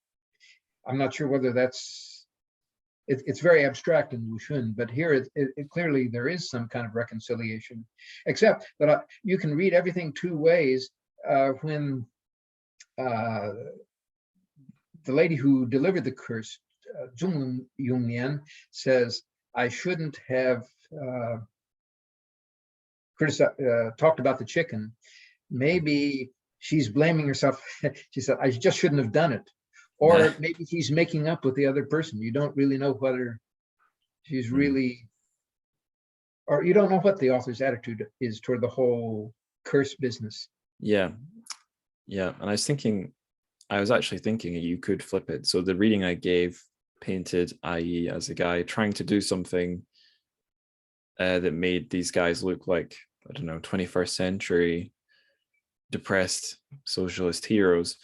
I'm not sure whether it's very abstract in Lu Xun, but here it clearly there is some kind of reconciliation, except that you can read everything two ways. When the lady who delivered the curse, Zhong Yongnian, says, I shouldn't have talked about the chicken. Maybe she's blaming herself. She said, I just shouldn't have done it. Or maybe he's making up with the other person. You don't really know whether she's really, or you don't know what the author's attitude is toward the whole curse business. Yeah. And I was actually thinking you could flip it. So the reading I gave painted IE as a guy trying to do something that made these guys look like, I don't know, 21st century depressed socialist heroes.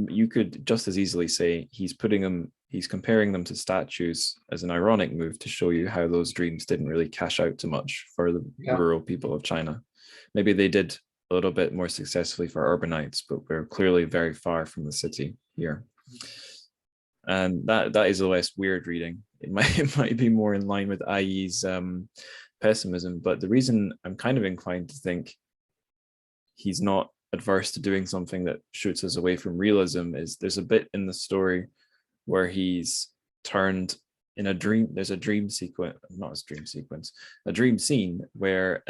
You could just as easily say he's comparing them to statues as an ironic move to show you how those dreams didn't really cash out too much for the rural people of China. Maybe they did a little bit more successfully for urbanites, but we're clearly very far from the city here. And that is a less weird reading. It might be more in line with IE's pessimism, but the reason I'm kind of inclined to think he's not adverse to doing something that shoots us away from realism is there's a bit in the story where he's turned in a dream. There's a dream sequence, not a dream sequence, a dream scene where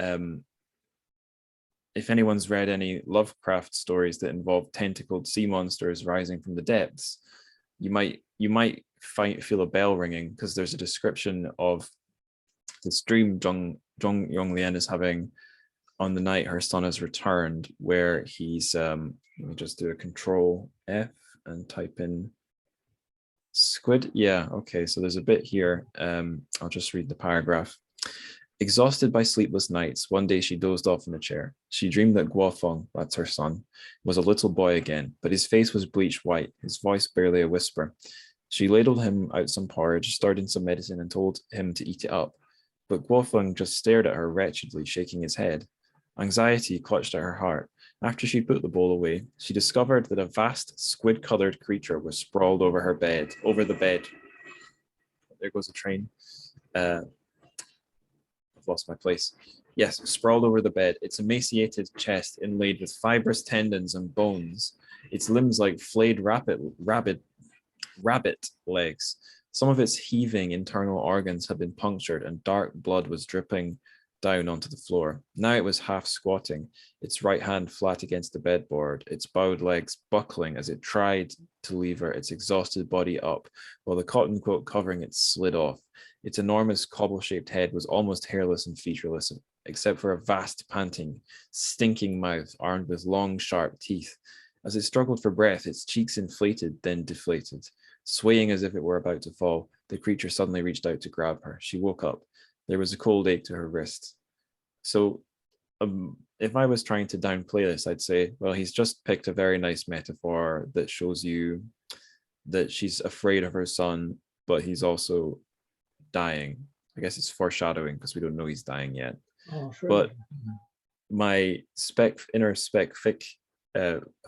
if anyone's read any Lovecraft stories that involve tentacled sea monsters rising from the depths, you might feel a bell ringing, because there's a description of this dream Zhong Yonglian is having on the night her son has returned, where he's let me just do a Control F and type in squid. Yeah, okay, so there's a bit here. I'll just read the paragraph. Exhausted by sleepless nights, one day she dozed off in a chair. She dreamed that Guofeng, that's her son, was a little boy again, but his face was bleached white, his voice barely a whisper. She ladled him out some porridge, stirred in some medicine, and told him to eat it up. But Guofeng just stared at her wretchedly, shaking his head. Anxiety clutched at her heart. After she put the bowl away, she discovered that a vast squid-colored creature was sprawled over the bed. There goes a train. I've lost my place. Yes, sprawled over the bed, its emaciated chest inlaid with fibrous tendons and bones, its limbs like flayed rabbit legs. Some of its heaving internal organs had been punctured and dark blood was dripping down onto the floor. Now it was half squatting, its right hand flat against the bedboard, its bowed legs buckling as it tried to lever its exhausted body up, while the cotton coat covering it slid off. Its enormous cobble-shaped head was almost hairless and featureless, except for a vast, panting, stinking mouth armed with long, sharp teeth. As it struggled for breath, its cheeks inflated, then deflated. Swaying as if it were about to fall, the creature suddenly reached out to grab her. She woke up. There was a cold ache to her wrist. So if I was trying to downplay this, I'd say, well, he's just picked a very nice metaphor that shows you that she's afraid of her son, but he's also dying. I guess it's foreshadowing because we don't know he's dying yet. Oh, sure. But my inner spec fic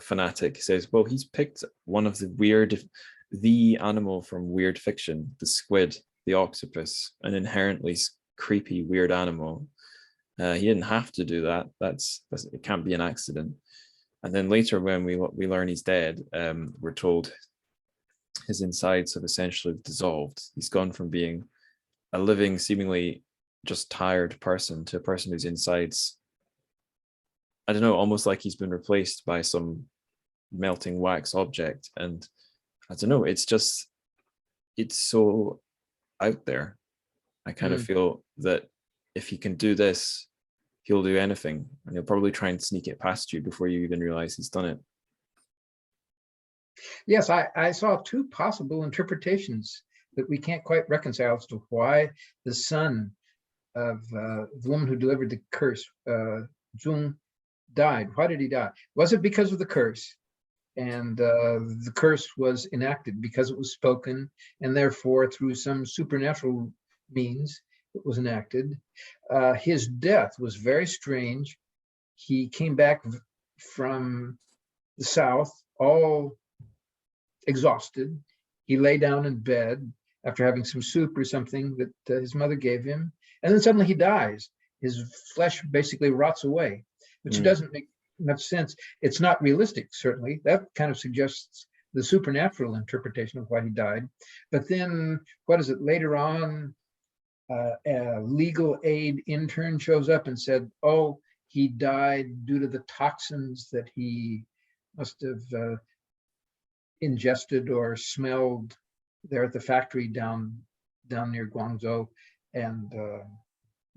fanatic says, well, he's picked one of the animal from weird fiction, the squid, the octopus, an inherently creepy, weird animal. He didn't have to do that. It can't be an accident. And then later, when we learn he's dead, we're told his insides have essentially dissolved. He's gone from being a living, seemingly just tired person to a person whose insides, I don't know, almost like he's been replaced by some melting wax object. And I don't know, it's so out there. I kind of feel that if he can do this, he'll do anything, and he'll probably try and sneak it past you before you even realize he's done it. Yes, I saw two possible interpretations that we can't quite reconcile as to why the son of the woman who delivered the curse, Zung, died. Why did he die? Was it because of the curse? And the curse was enacted because it was spoken, and therefore through some supernatural means it was enacted. His death was very strange. He came back from the south all exhausted. He lay down in bed after having some soup or something that his mother gave him, and then suddenly he dies. His flesh basically rots away, which doesn't make much sense. It's not realistic, certainly. That kind of suggests the supernatural interpretation of why he died. But then, what is it, later on, a legal aid intern shows up and said, oh, he died due to the toxins that he must have ingested or smelled there at the factory down near Guangzhou. And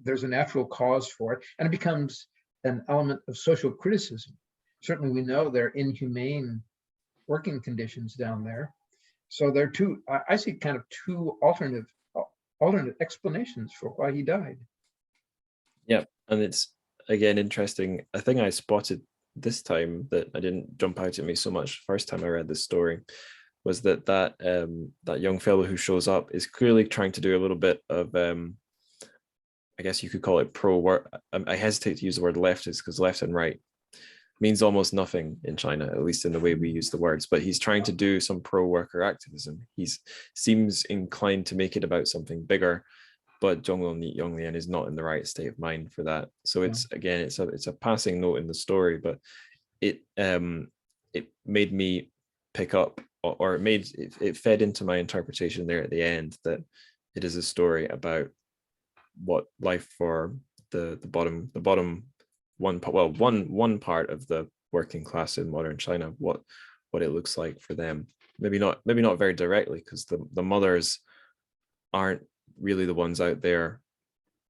there's a natural cause for it. And it becomes an element of social criticism. Certainly we know there are inhumane working conditions down there. So there are two, I see kind of two alternate explanations for why he died. Yeah, and it's, again, interesting. I think I spotted this time that I didn't jump out at me so much first time I read this story, was that young fellow who shows up is clearly trying to do a little bit of, I guess you could call it pro-work. I hesitate to use the word leftist because left and right means almost nothing in China, at least in the way we use the words, but he's trying to do some pro-worker activism. He seems inclined to make it about something bigger, but Yonglian is not in the right state of mind for that. So it's, again, it's a passing note in the story, but it made me pick up, or it fed into my interpretation there at the end, that it is a story about what life for the bottom one part of the working class in modern China, what it looks like for them. Maybe not very directly, because the mothers aren't really the ones out there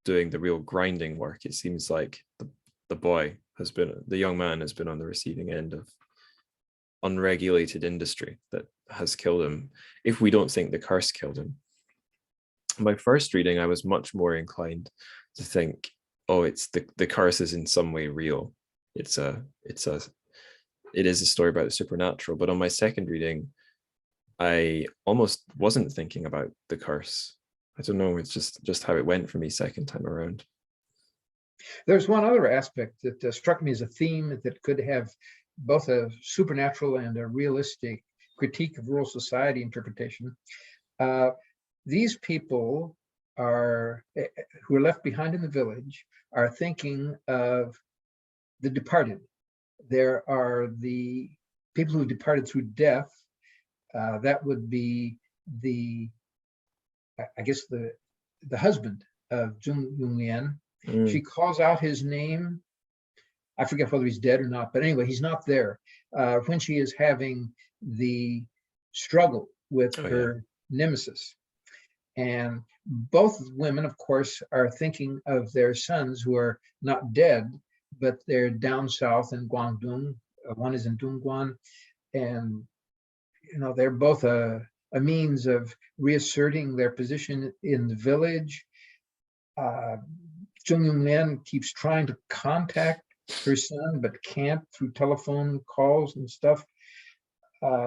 doing the real grinding work. It seems like the young man has been on the receiving end of unregulated industry that has killed him, if we don't think the curse killed him. My first reading, I was much more inclined to think, oh, it's the curse is in some way real. It is a story about the supernatural. But on my second reading, I almost wasn't thinking about the curse. I don't know, it's just how it went for me second time around. There's one other aspect that struck me as a theme that could have both a supernatural and a realistic critique of rural society interpretation. These people are who are left behind in the village are thinking of the departed. There are the people who departed through death. That would be I guess the husband of Zhong Yunglian. She calls out his name. I forget whether he's dead or not, but anyway, he's not there when she is having the struggle with her nemesis. And both women, of course, are thinking of their sons who are not dead, but they're down south in Guangdong. One is in Dongguan, and they're both a means of reasserting their position in the village. Zhong Yunglian keeps trying to contact her son, but can't through telephone calls and stuff.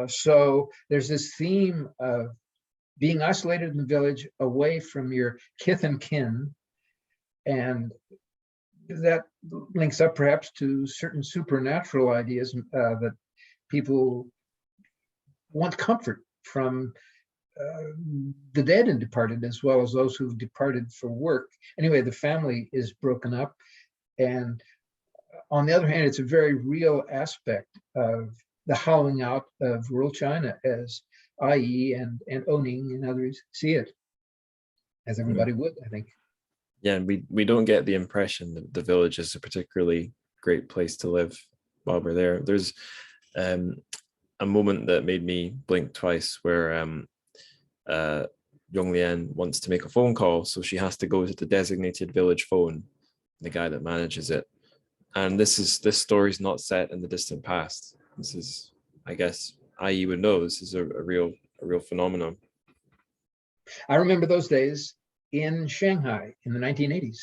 So there's this theme of being isolated in the village, away from your kith and kin, and that links up perhaps to certain supernatural ideas that people want comfort from the dead and departed, as well as those who've departed for work. Anyway, the family is broken up, and on the other hand, it's a very real aspect of the hollowing out of rural China, as Ai and Oning and others see it, as everybody would, I think. Yeah, and we don't get the impression that the village is a particularly great place to live while we're there. There's a moment that made me blink twice where Yonglian wants to make a phone call, so she has to go to the designated village phone, the guy that manages it. And this story's not set in the distant past. This is, I guess, Ai would know, this is a real phenomenon. I remember those days in Shanghai in the 1980s.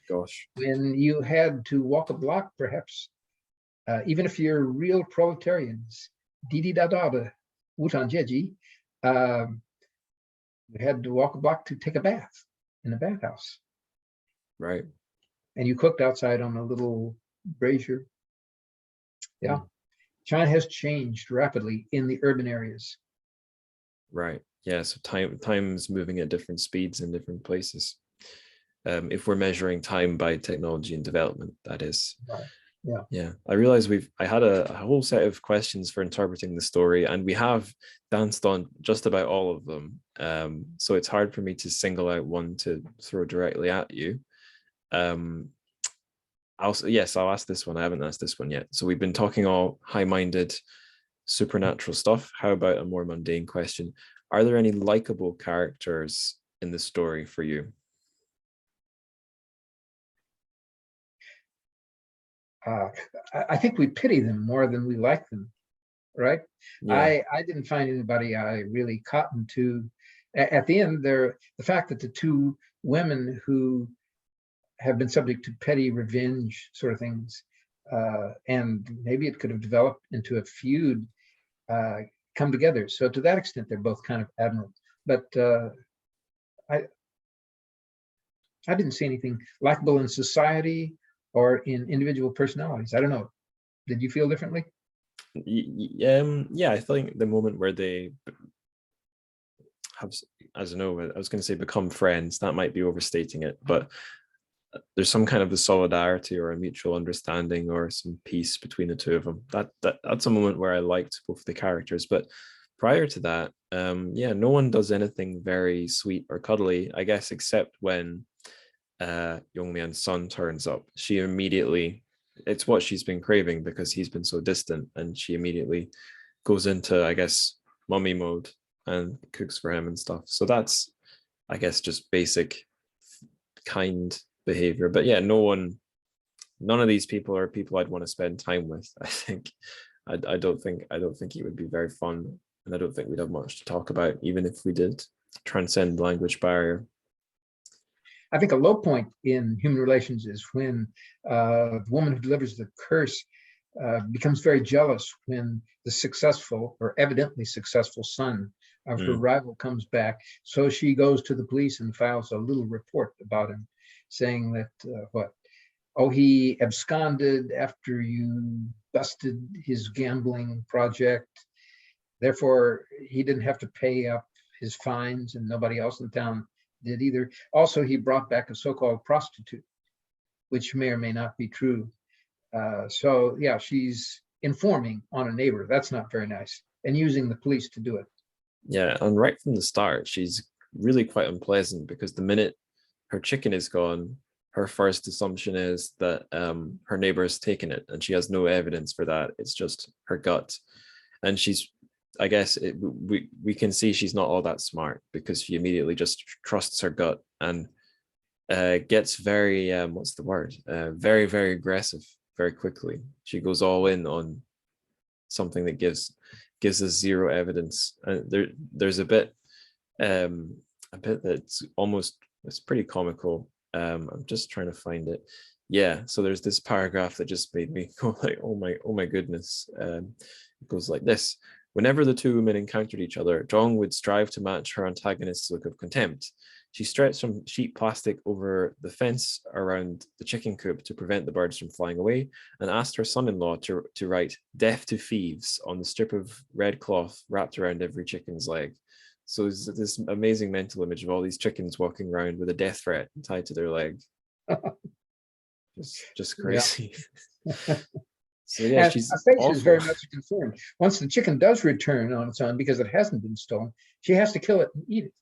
Gosh. When you had to walk a block, perhaps, even if you're real proletarians, di-di-da-da, wutan jieji, you had to walk a block to take a bath in a bathhouse. Right. And you cooked outside on a little brazier. Yeah. China has changed rapidly in the urban areas. Right. Yeah. So time's moving at different speeds in different places. If we're measuring time by technology and development, that is. Right. Yeah. Yeah. I realize I had a whole set of questions for interpreting the story, and we have danced on just about all of them. So it's hard for me to single out one to throw directly at you. I'll ask this one. I haven't asked this one yet. So we've been talking all high-minded supernatural stuff. How about a more mundane question? Are there any likable characters in the story for you? I think we pity them more than we like them, right? Yeah. I didn't find anybody I really cottoned to. At the end, the fact that the two women who have been subject to petty revenge sort of things, and maybe it could have developed into a feud, come together. So to that extent, they're both kind of admirable. But I didn't see anything likable in society or in individual personalities. I don't know. Did you feel differently? Yeah, I think the moment where they have, I don't know, I was going to say become friends, that might be overstating it, but there's some kind of a solidarity or a mutual understanding or some peace between the two of them. That's a moment where I liked both the characters. But prior to that, no one does anything very sweet or cuddly, I guess, except when Yongmian's son turns up. She immediately, it's what she's been craving because he's been so distant, and she immediately goes into, I guess, mummy mode and cooks for him and stuff. So that's, I guess, just basic kind behavior. But yeah, none of these people are people I'd want to spend time with. I think I don't think it would be very fun, and I don't think we'd have much to talk about, even if we did transcend the language barrier. I think a low point in human relations is when the woman who delivers the curse becomes very jealous when the successful or evidently successful son of her rival comes back. So she goes to the police and files a little report about him, saying that oh, he absconded after you busted his gambling project. Therefore, he didn't have to pay up his fines, and nobody else in town did either. Also, he brought back a so-called prostitute, which may or may not be true. So yeah, she's informing on a neighbor. That's not very nice, and using the police to do it. Yeah, and right from the start, she's really quite unpleasant because the minute her chicken is gone, her first assumption is that her neighbor has taken it, and she has no evidence for that. It's just her gut, and she's, I guess we can see she's not all that smart because she immediately just trusts her gut and gets very what's the word? Very, very aggressive very quickly. She goes all in on something that gives us zero evidence. There's a bit that's almost, it's pretty comical. I'm just trying to find it. Yeah, so there's this paragraph that just made me go like, oh my goodness. It goes like this. Whenever the two women encountered each other, Zhong would strive to match her antagonist's look of contempt. She stretched some sheet plastic over the fence around the chicken coop to prevent the birds from flying away, and asked her son-in-law to write "Death to Thieves" on the strip of red cloth wrapped around every chicken's leg. So it's this amazing mental image of all these chickens walking around with a death threat tied to their leg. Just crazy. Yeah. So yeah, and she's her face awful. is very much concerned. Once the chicken does return on its own because it hasn't been stolen, she has to kill it and eat it.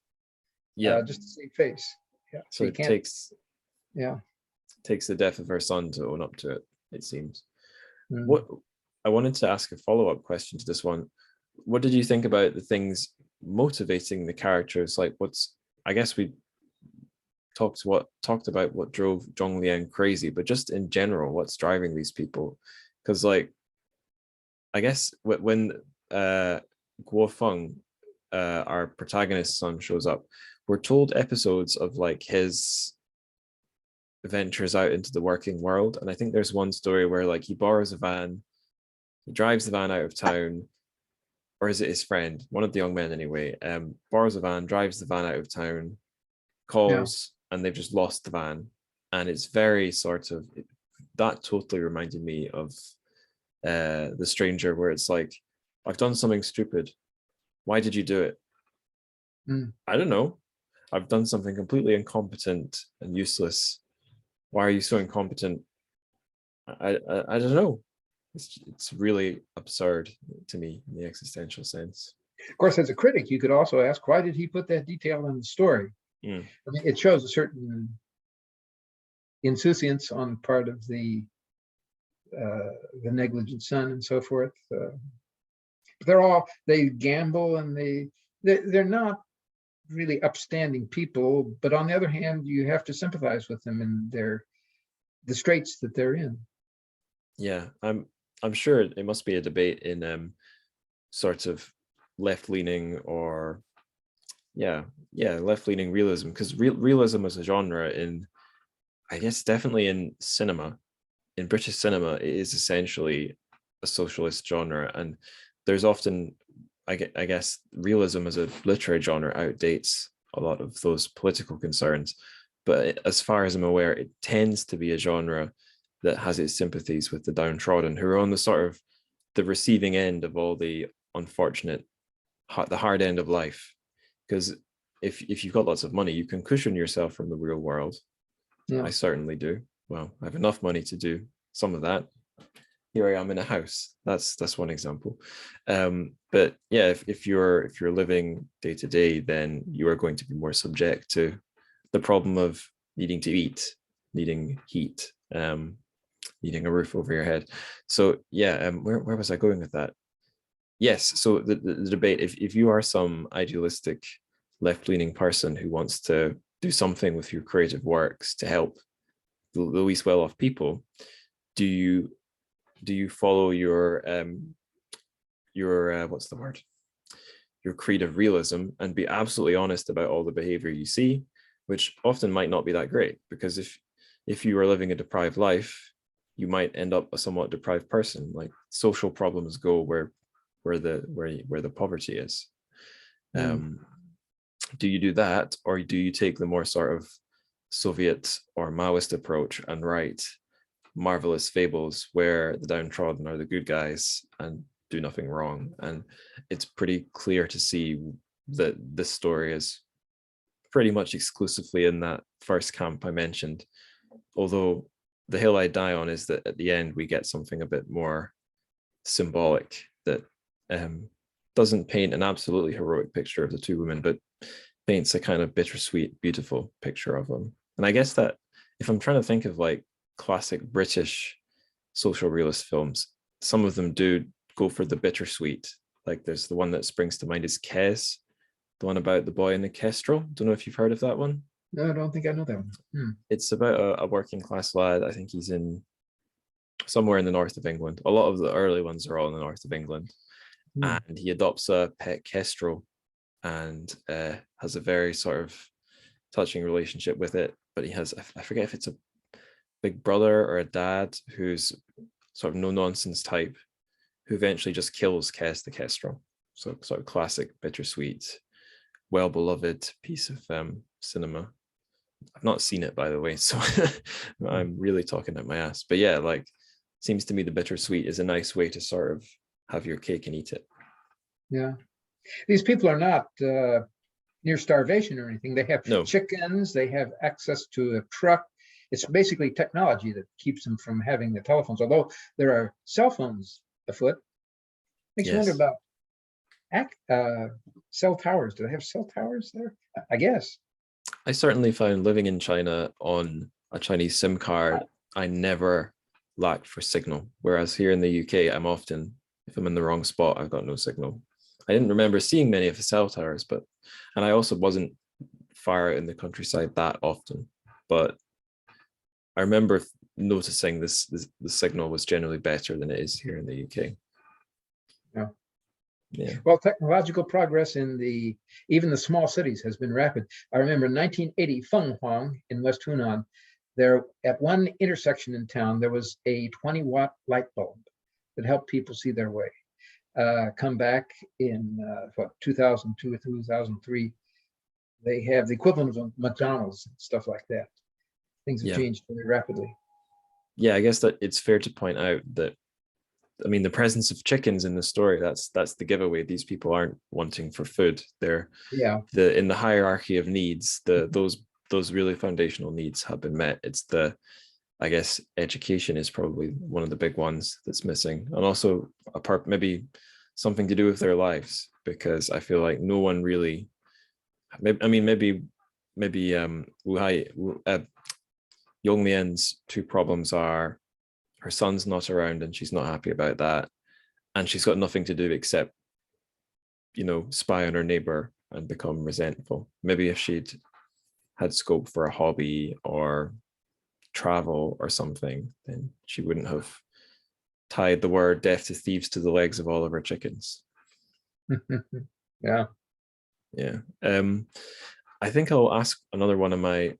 Yeah, just to save face. Yeah. so it takes the death of her son to own up to it, it seems. What I wanted to ask a follow-up question to this one. What did you think about the things motivating the characters? Like, I guess we talked about what drove Zhong Liang crazy, but just in general, what's driving these people? Because like, I guess when Guo Feng, our protagonist's son, shows up, we're told episodes of like his ventures out into the working world. And I think there's one story where like he borrows a van, he drives the van out of town, or is it his friend? One of the young men anyway, borrows a van, drives the van out of town, calls, and they've just lost the van. And it's very sort of, that totally reminded me of The Stranger, where it's like, I've done something stupid. Why did you do it? I don't know. I've done something completely incompetent and useless. Why are you so incompetent? I don't know. It's really absurd to me in the existential sense. Of course, as a critic, you could also ask, why did he put that detail in the story? I mean, it shows a certain insouciance on the part of the negligent son and so forth. But they gamble, and they're not really upstanding people. But on the other hand, you have to sympathize with them in the straits that they're in. Yeah, I'm sure it must be a debate in sort of left-leaning or left-leaning realism, because realism as a genre I guess definitely in cinema, in British cinema, it is essentially a socialist genre, and there's often, I guess realism as a literary genre outdates a lot of those political concerns, but as far as I'm aware, it tends to be a genre that has its sympathies with the downtrodden, who are on the sort of the receiving end of all the unfortunate, the hard end of life. Because if you've got lots of money, you can cushion yourself from the real world. Yeah. I certainly do. Well, I have enough money to do some of that. Here I am in a house. That's one example. But yeah, if you're living day to day, then you are going to be more subject to the problem of needing to eat, needing heat, needing a roof over your head. So yeah, where was I going with that? Yes, so the debate, if you are some idealistic left-leaning person who wants to do something with your creative works to help the least well-off people, do you follow your what's the word? Your creed of realism and be absolutely honest about all the behavior you see, which often might not be that great, because if you are living a deprived life, you might end up a somewhat deprived person. Like, social problems go where the poverty is. Do you do that, or do you take the more sort of Soviet or Maoist approach and write marvelous fables where the downtrodden are the good guys and do nothing wrong. And it's pretty clear to see that this story is pretty much exclusively in that first camp I mentioned. Although the hill I die on is that at the end we get something a bit more symbolic that doesn't paint an absolutely heroic picture of the two women, but paints a kind of bittersweet, beautiful picture of them. And I guess that if I'm trying to think of like classic British social realist films, some of them do go for the bittersweet. Like there's the one that springs to mind is Kes, the one about the boy in the kestrel. Don't know if you've heard of that one. No, I don't think I know that one. It's about a working class lad. I think he's in somewhere in the north of England. A lot of the early ones are all in the north of England. And he adopts a pet kestrel and has a very sort of touching relationship with it. But he has, I forget if it's a big brother or a dad who's sort of no nonsense type, who eventually just kills Kes the kestrel. So sort of classic, bittersweet, well beloved piece of cinema. I've not seen it, by the way, so I'm really talking out my ass. But yeah, like, seems to me the bittersweet is a nice way to sort of have your cake and eat it. Yeah, these people are not near starvation or anything. They have chickens, they have access to a truck. It's basically technology that keeps them from having the telephones, although there are cell phones afoot. Makes you wonder about cell towers. Do they have cell towers there? I guess. I certainly found living in China on a Chinese SIM card, I never lacked for signal. Whereas here in the UK, I'm often, if I'm in the wrong spot, I've got no signal. I didn't remember seeing many of the cell towers, and I also wasn't far out in the countryside that often. But I remember noticing the signal was generally better than it is here in the UK. Yeah. Yeah. Well, technological progress in even the small cities has been rapid. I remember in 1980, Fenghuang in West Hunan, there at one intersection in town, there was a 20-watt light bulb that helped people see their way. Come back in 2002 or 2003, they have the equivalent of McDonald's, stuff like that. Things have changed very rapidly. Yeah, I guess that it's fair to point out that, I mean, the presence of chickens in the story, that's the giveaway. These people aren't wanting for food. They're in the hierarchy of needs, those really foundational needs have been met. It's I guess education is probably one of the big ones that's missing. And also maybe something to do with their lives, because I feel like no one really, maybe Yongmian's two problems are her son's not around and she's not happy about that. And she's got nothing to do except, spy on her neighbor and become resentful. Maybe if she'd had scope for a hobby or travel or something, then she wouldn't have tied the word death to thieves to the legs of all of her chickens. Yeah. I think I'll ask another one of my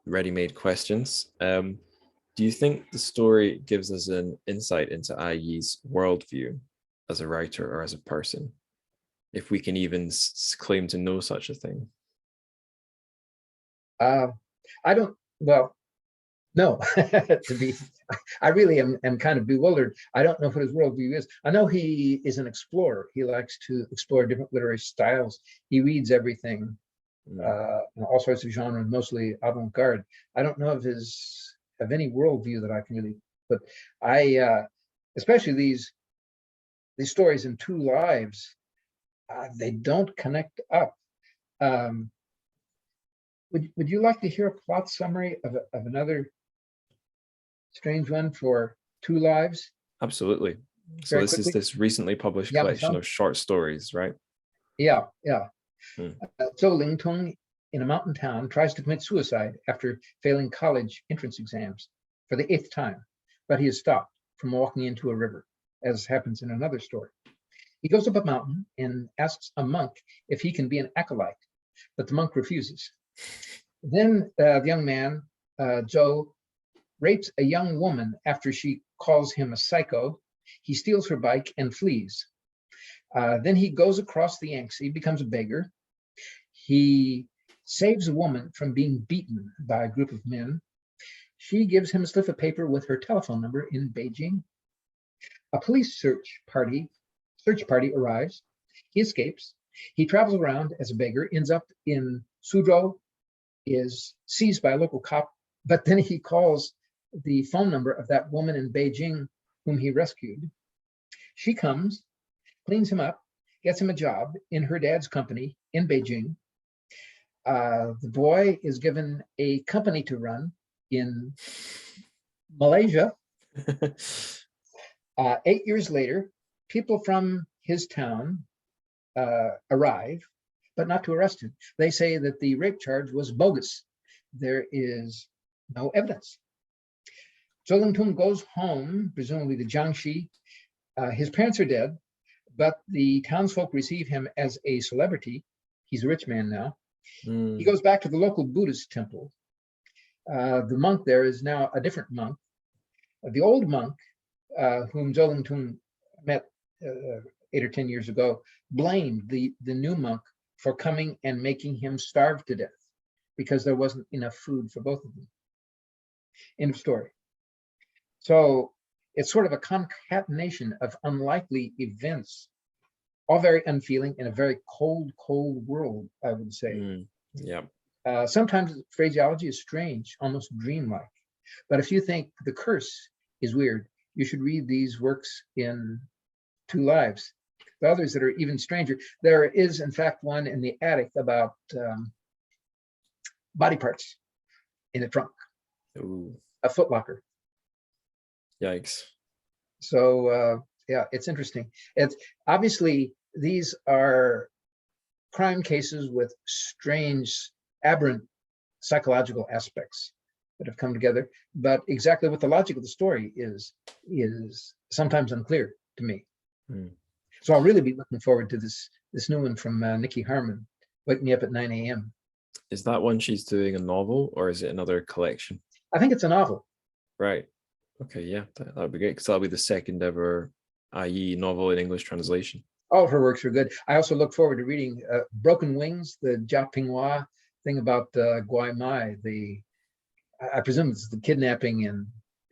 ready-made questions. Do you think the story gives us an insight into Yi's worldview as a writer or as a person, if we can even claim to know such a thing? I don't, well, no, I really am kind of bewildered. I don't know what his worldview is. I know he is an explorer. He likes to explore different literary styles. He reads everything, all sorts of genres, mostly avant-garde. I don't know of any worldview that I can really, but especially these stories in two lives, they don't connect up. Would you like to hear a plot summary of another strange one for Two Lives? Absolutely. So this is this recently published collection of short stories, right? Yeah. Zhou Lingtong in a mountain town tries to commit suicide after failing college entrance exams for the 8th time, but he is stopped from walking into a river, as happens in another story. He goes up a mountain and asks a monk if he can be an acolyte, but the monk refuses. Then the young man, Zhou, rapes a young woman after she calls him a psycho. He steals her bike and flees. Then he goes across the Yangtze, becomes a beggar. He saves a woman from being beaten by a group of men. She gives him a slip of paper with her telephone number in Beijing. A police search party arrives. He escapes. He travels around as a beggar, ends up in Suzhou, is seized by a local cop, but then he calls the phone number of that woman in Beijing whom he rescued. She comes, cleans him up, gets him a job in her dad's company in Beijing. The boy is given a company to run in Malaysia. 8 years later, people from his town arrive, but not to arrest him. They say that the rape charge was bogus. There is no evidence. Zhou Lingtong goes home, presumably to Jiangxi. His parents are dead, but the townsfolk receive him as a celebrity. He's a rich man now. He goes back to the local Buddhist temple. The monk there is now a different monk. The old monk, whom Zhou Lingtong met 8 or 10 years ago, blamed the new monk for coming and making him starve to death because there wasn't enough food for both of them. End of story. So it's sort of a concatenation of unlikely events, all very unfeeling in a very cold, cold world, I would say. Yeah. Sometimes the phraseology is strange, almost dreamlike. But if you think the curse is weird, you should read these works in 2 lives. The others that are even stranger. There is, in fact, one in the attic about body parts in a trunk, a footlocker. Yikes. So yeah, it's interesting. It's obviously these are crime cases with strange, aberrant psychological aspects that have come together, but exactly what the logic of the story is sometimes unclear to me. So I'll really be looking forward to this new one from Nikki Harman, Wake Me Up at 9 a.m. Is that one she's doing a novel or is it another collection? I think it's a novel. Right. Okay, yeah, that would be great because that'll be the second ever IE novel in English translation. All of her works are good. I also look forward to reading Broken Wings, the Jia Pinghua thing about Guai Mai, I presume it's the kidnapping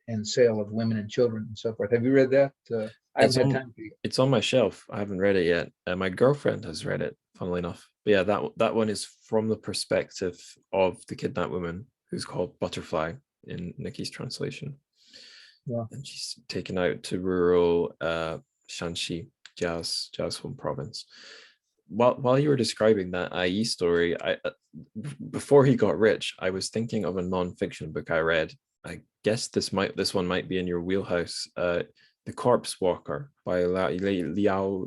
and sale of women and children and so forth. Have you read that? I haven't had time for you. It's on my shelf. I haven't read it yet. My girlfriend has read it, funnily enough. But yeah, that one is from the perspective of the kidnapped woman who's called Butterfly in Nikki's translation. Yeah. And she's taken out to rural Shanxi, Jia's home province. While you were describing that IE story, before he got rich, I was thinking of a non-fiction book I read. I guess this one might be in your wheelhouse. The Corpse Walker by Liao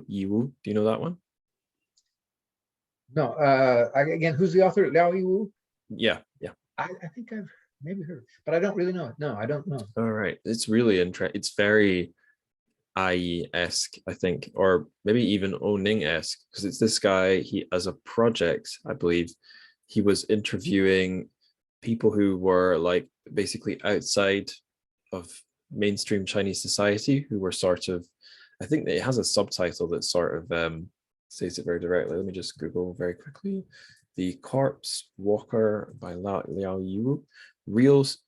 Yiwu. Do you know that one? No. Again, who's the author? Liao Yiwu? Yeah. I think I've maybe heard, but I don't really know it. No, I don't know. All right, it's really interesting. It's very IE-esque, I think, or maybe even Oning-esque, because it's this guy. He, as a project, I believe, he was interviewing people who were like basically outside of mainstream Chinese society, who were sort of, I think it has a subtitle that sort of says it very directly. Let me just Google very quickly. The Corpse Walker by Liao Yiwu.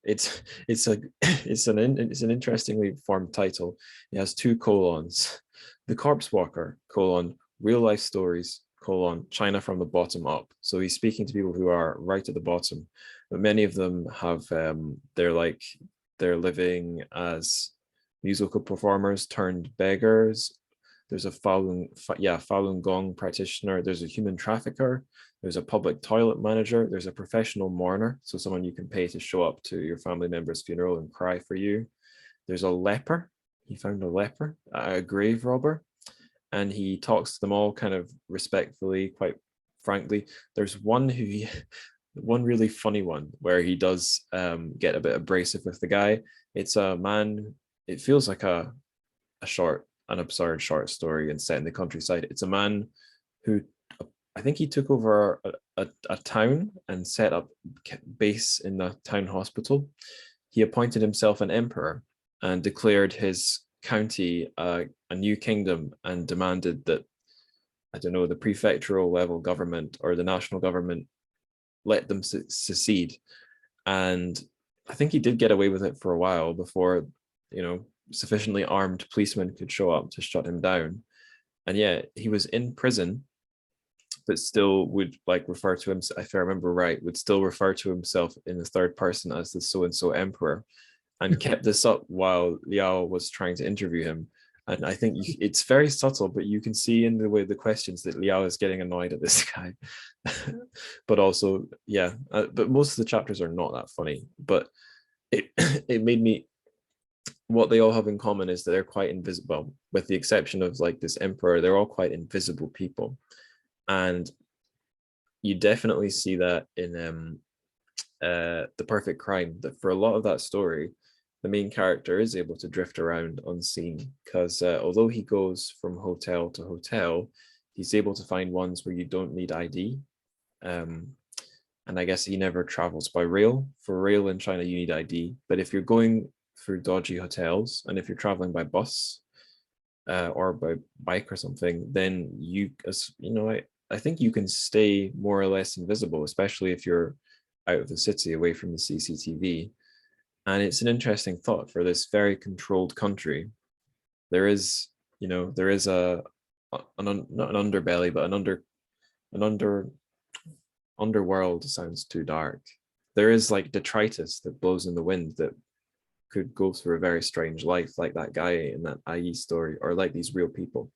It's an interestingly formed title. It has 2 colons. The Corpse Walker, real life stories, China from the bottom up. So he's speaking to people who are right at the bottom, but many of them have they're living as musical performers turned beggars. There's a Falun Gong practitioner. There's a human trafficker. There's a public toilet manager. There's a professional mourner, so someone you can pay to show up to your family member's funeral and cry for you. There's a leper. He found a leper, a grave robber, and he talks to them all kind of respectfully, quite frankly. There's one really funny one where he does get a bit abrasive with the guy. It's a man. It feels like an absurd short story and set in the countryside. It's a man who, I think he took over a town and set up base in the town hospital. He appointed himself an emperor and declared his county a new kingdom and demanded that, I don't know, the prefectural level government or the national government let them secede. And I think he did get away with it for a while before, you know, sufficiently armed policemen could show up to shut him down. And yeah, he was in prison, but still would like refer to himself, if I remember right, would still refer to himself in the third person as the so-and-so emperor, and kept this up while Liao was trying to interview him. And I think it's very subtle, but you can see in the way the questions that Liao is getting annoyed at this guy. But also, yeah, but most of the chapters are not that funny. But it it made me, what they all have in common is that they're quite invisible, well, with the exception of like this emperor, they're all quite invisible people. And you definitely see that in The Perfect Crime, that for a lot of that story, the main character is able to drift around unseen, because although he goes from hotel to hotel, he's able to find ones where you don't need ID. And I guess he never travels by rail. For rail in China, you need ID. But if you're going through dodgy hotels, and if you're traveling by bus or by bike or something, then you, as you know, I think you can stay more or less invisible, especially if you're out of the city, away from the CCTV. And it's an interesting thought for this very controlled country. There is, you know, there is not an underbelly, but an underworld sounds too dark. There is like detritus that blows in the wind that could go through a very strange life, like that guy in that IE story, or like these real people.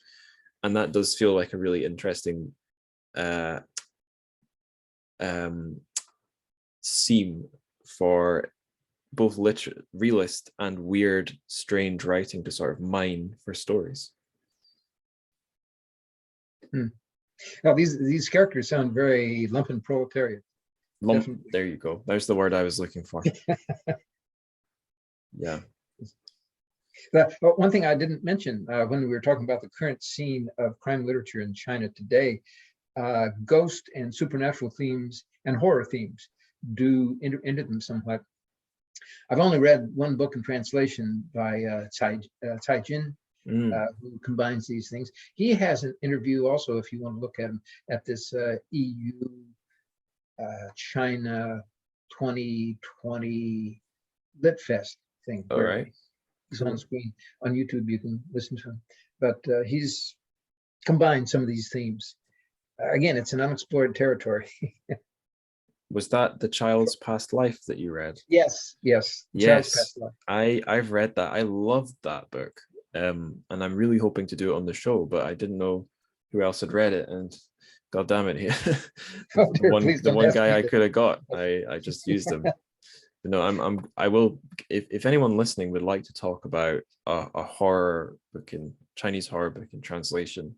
And that does feel like a really interesting seam for both realist and weird, strange writing to sort of mine for stories. Now, these characters sound very lumpen proletariat. There you go. There's the word I was looking for. Yeah. One thing I didn't mention when we were talking about the current scene of crime literature in China today, ghost and supernatural themes and horror themes do enter them somewhat. I've only read one book in translation by Jijan, who combines these things. He has an interview also, if you want to look at him, at this EU China 2020 Lit Fest thing. All right. He's on screen on YouTube. You can listen to him, but he's combined some of these themes. Again, it's an unexplored territory. Was that The Child's Past Life that you read? Yes. Yes. Past Life. I've read that. I loved that book. And I'm really hoping to do it on the show, but I didn't know who else had read it. And God damn it, the one guy I could have got, I just used him. But no, I will, if anyone listening would like to talk about a horror book, in Chinese horror book in translation,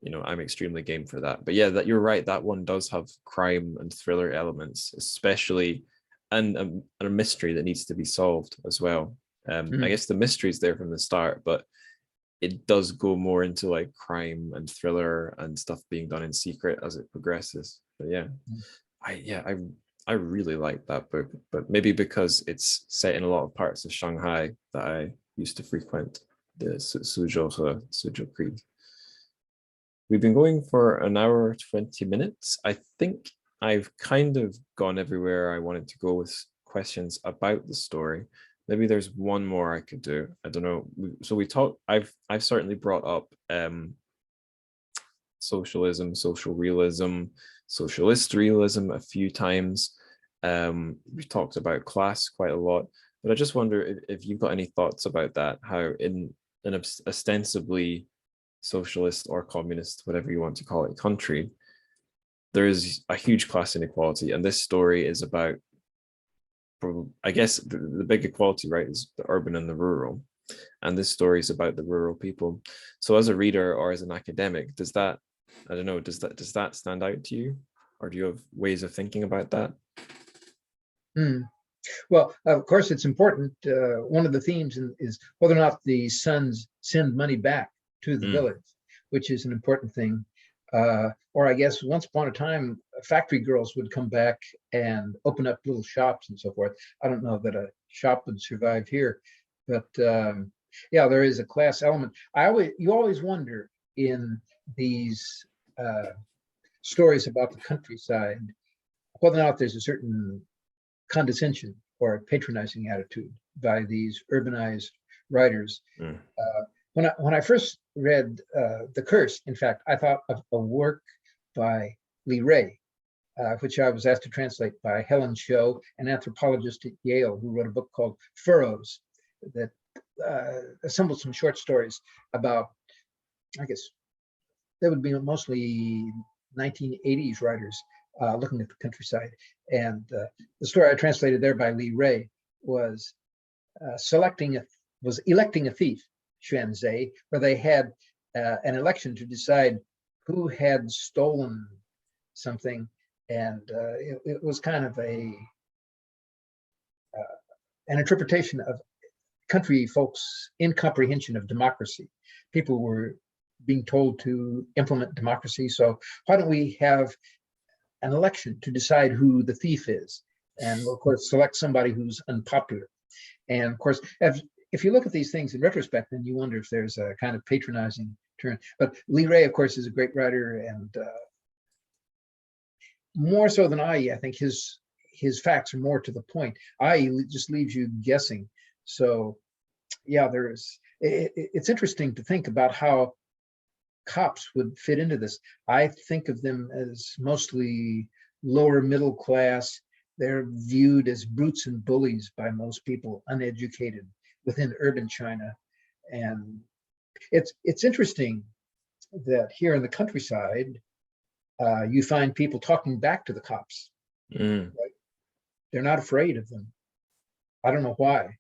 you know, I'm extremely game for that. But yeah, that you're right, that one does have crime and thriller elements, especially, and a mystery that needs to be solved as well. I guess the mystery's there from the start, but it does go more into like crime and thriller and stuff being done in secret as it progresses. But yeah, I really like that book, but maybe because it's set in a lot of parts of Shanghai that I used to frequent, the Suzhou Creek. We've been going for an hour, 20 minutes. I think I've kind of gone everywhere I wanted to go with questions about the story. Maybe there's one more I could do. I don't know. So we talked, I've certainly brought up socialism, social realism, socialist realism a few times. We talked about class quite a lot, but I just wonder if you've got any thoughts about that, how in an ostensibly socialist or communist, whatever you want to call it, country, there is a huge class inequality. And this story is about, I guess, the big equality, right, is the urban and the rural. And this story is about the rural people. So as a reader or as an academic, does that, I don't know, does that stand out to you? Or do you have ways of thinking about that? Well, of course, it's important. One of the themes is whether or not the sons send money back to the village, which is an important thing. Or I guess once upon a time, factory girls would come back and open up little shops and so forth. I don't know that a shop would survive here, but yeah, there is a class element. You always wonder in these stories about the countryside whether or not there's a certain condescension or patronizing attitude by these urbanized writers. When I first read The Curse, in fact, I thought of a work by Lee Ray, which I was asked to translate by Helen Cho, an anthropologist at Yale, who wrote a book called Furrows that assembled some short stories about, I guess, they would be mostly 1980s writers looking at the countryside. And the story I translated there by Lee Ray was electing a thief, Xuan Zhe, where they had an election to decide who had stolen something. And it was kind of an interpretation of country folks' incomprehension of democracy. People were being told to implement democracy, so why don't we have an election to decide who the thief is, and of course select somebody who's unpopular. And of course, if you look at these things in retrospect, then you wonder if there's a kind of patronizing turn. But Lee Ray, of course, is a great writer, and more so than I think his facts are more to the point. Just leaves you guessing. So yeah, it's interesting to think about how cops would fit into this. I think of them as mostly lower middle class. They're viewed as brutes and bullies by most people, uneducated within urban China. And it's interesting that here in the countryside, you find people talking back to the cops. Right? They're not afraid of them. I don't know why.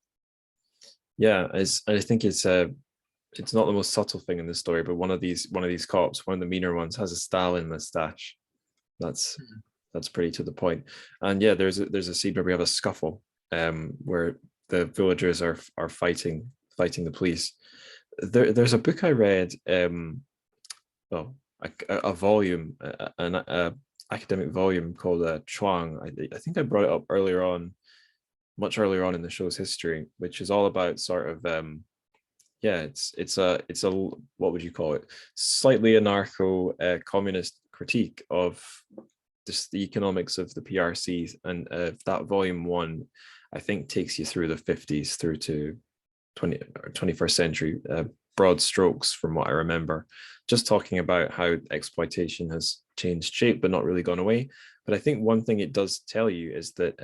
Yeah, I think it's not the most subtle thing in the story, but one of these cops, one of the meaner ones, has a Stalin mustache. That's pretty to the point. And yeah, there's a scene where we have a scuffle, where the villagers are fighting the police. There's a book I read, a volume, an academic volume called Chuang. I think I brought it up much earlier on in the show's history, which is all about sort of it's a what would you call it? Slightly anarcho communist critique of just the economics of the PRC, and that volume 1, I think, takes you through the 50s through to 21st century, broad strokes from what I remember, just talking about how exploitation has changed shape but not really gone away. But I think one thing it does tell you is that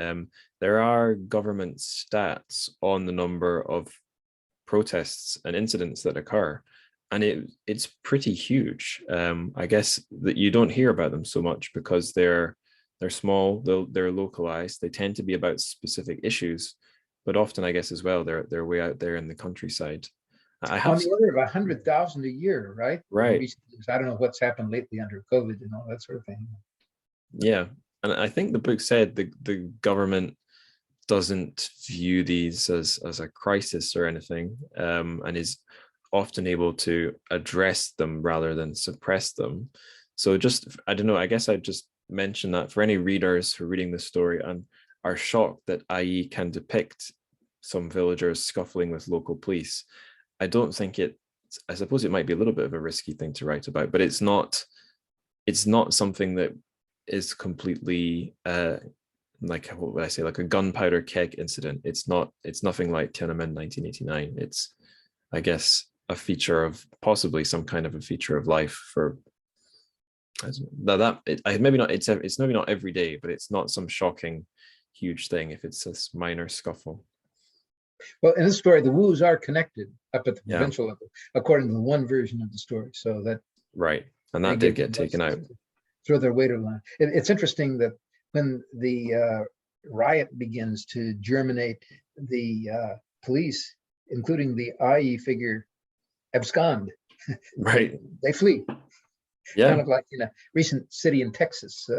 there are government stats on the number of protests and incidents that occur, and it's pretty huge. I guess that you don't hear about them so much because they're small, they're localized, they tend to be about specific issues, but often I guess as well they're way out there in the countryside. On the order of 100,000 a year, right? Right. I don't know what's happened lately under COVID and all that sort of thing. Yeah, and I think the book said the government doesn't view these as a crisis or anything, and is often able to address them rather than suppress them. So I don't know, I guess I'd just mention that for any readers who are reading this story and are shocked that IE can depict some villagers scuffling with local police, I don't think I suppose it might be a little bit of a risky thing to write about, but it's not something that is completely like, what would I say, like a gunpowder keg incident. It's nothing like Tiananmen 1989. It's, I guess, a feature of, possibly some kind of a feature of life for maybe not, it's maybe not every day, but it's not some shocking huge thing if it's this minor scuffle. Well, in this story, the Wus are connected up at the provincial level, according to the one version of the story. So that right, and that did get taken out. Throw their weight around. It's interesting that when the riot begins to germinate, the police, including the IE figure, abscond. Right. They flee. Yeah. Kind of like in a recent city in Texas.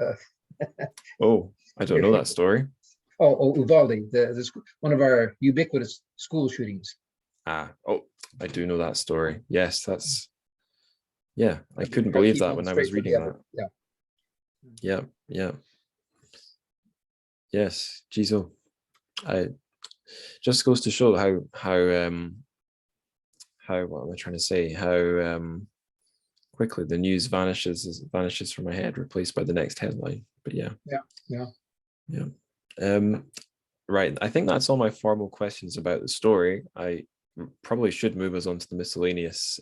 Oh, I don't know that story. Oh, Uvalde, one of our ubiquitous school shootings. Oh, I do know that story. Yes, I couldn't believe that when I was reading that. Yeah. Yes, Jizo. I just goes to show how what am I trying to say? How quickly the news vanishes from my head, replaced by the next headline. But yeah. Right. I think that's all my formal questions about the story. I probably should move us on to the miscellaneous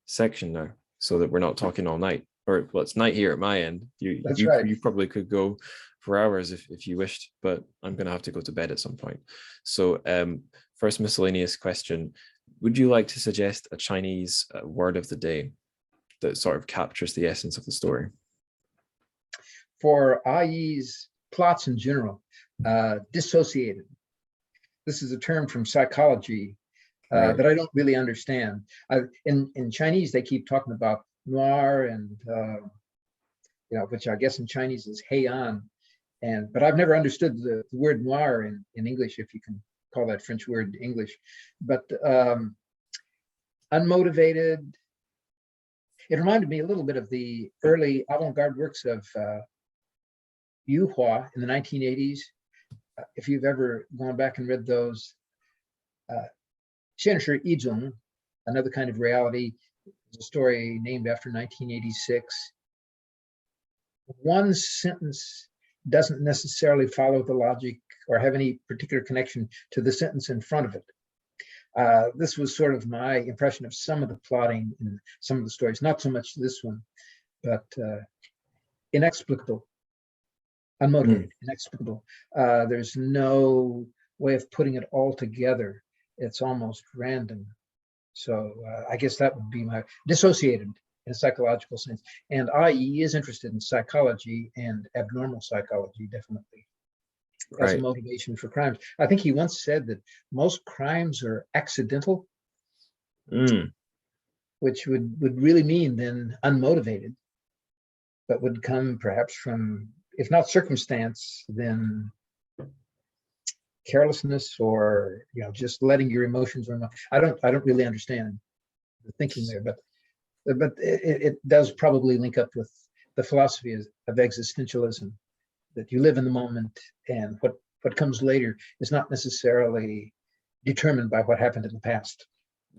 section now, so that we're not talking all night. Or well, it's night here at my end. That's right. You probably could go for hours if you wished, but I'm going to have to go to bed at some point. So first miscellaneous question: would you like to suggest a Chinese word of the day that sort of captures the essence of the story? For Ai's plots in general, dissociated. This is a term from psychology Right. that I don't really understand. In Chinese, they keep talking about noir and which I guess in Chinese is heian, but I've never understood the word noir in English, if you can call that French word English. But unmotivated. It reminded me a little bit of the early avant-garde works of Yu Hua in the 1980s. If you've ever gone back and read those, Xianshi Yizhong, another kind of reality, is a story named after 1986. One sentence doesn't necessarily follow the logic or have any particular connection to the sentence in front of it. This was sort of my impression of some of the plotting in some of the stories, not so much this one, but inexplicable. Unmotivated, inexplicable. There's no way of putting it all together. It's almost random. So I guess that would be my dissociated in a psychological sense. And IE is interested in psychology and abnormal psychology, definitely, as a motivation for crimes. I think he once said that most crimes are accidental, which would really mean then unmotivated, but would come perhaps from, if not circumstance, then carelessness, or just letting your emotions run. I don't really understand the thinking there, but it does probably link up with the philosophy of existentialism, that you live in the moment, and what comes later is not necessarily determined by what happened in the past.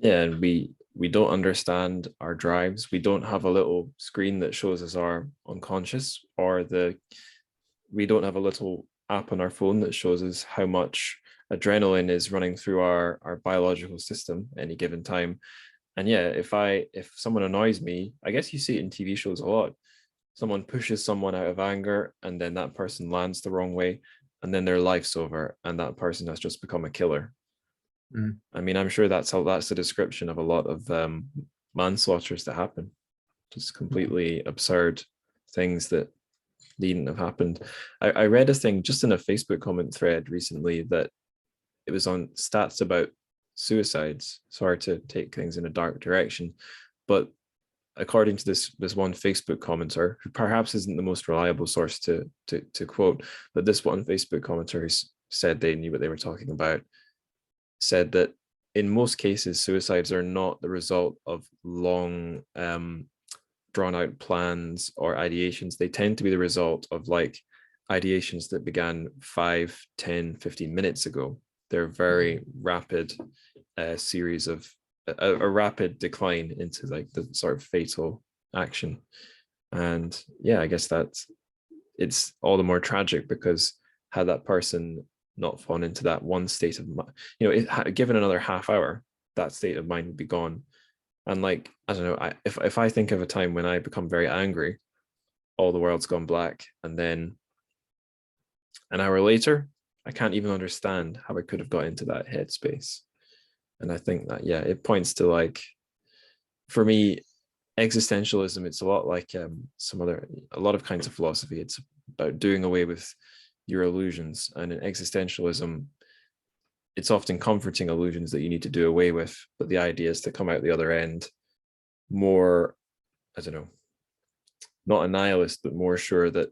Yeah, and we don't understand our drives. We don't have a little screen that shows us our unconscious, or we don't have a little app on our phone that shows us how much adrenaline is running through our biological system at any given time. And yeah, if someone annoys me, I guess you see it in TV shows a lot. Someone pushes someone out of anger, and then that person lands the wrong way, and then their life's over, and that person has just become a killer. I mean, I'm sure that's a description of a lot of manslaughters that happen. Just completely absurd things that needn't have happened. I read a thing just in a Facebook comment thread recently that it was on stats about suicides. Sorry to take things in a dark direction, but according to this one Facebook commenter, who perhaps isn't the most reliable source to quote, but this one Facebook commenter who said they knew what they were talking about, said that in most cases, suicides are not the result of long drawn out plans or ideations. They tend to be the result of like ideations that began 5, 10, 15 minutes ago. They're very rapid series of a rapid decline into like the sort of fatal action. And yeah, I guess it's all the more tragic because had that person not fallen into that one state of mind, given another half hour, that state of mind would be gone. And like, I don't know, if I think of a time when I become very angry, all the world's gone black, and then an hour later, I can't even understand how I could have got into that headspace. And I think that, yeah, it points to like, for me, existentialism, it's a lot like a lot of kinds of philosophy. It's about doing away with your illusions. And in existentialism, it's often comforting illusions that you need to do away with. But the idea is to come out the other end more, I don't know, not a nihilist, but more sure that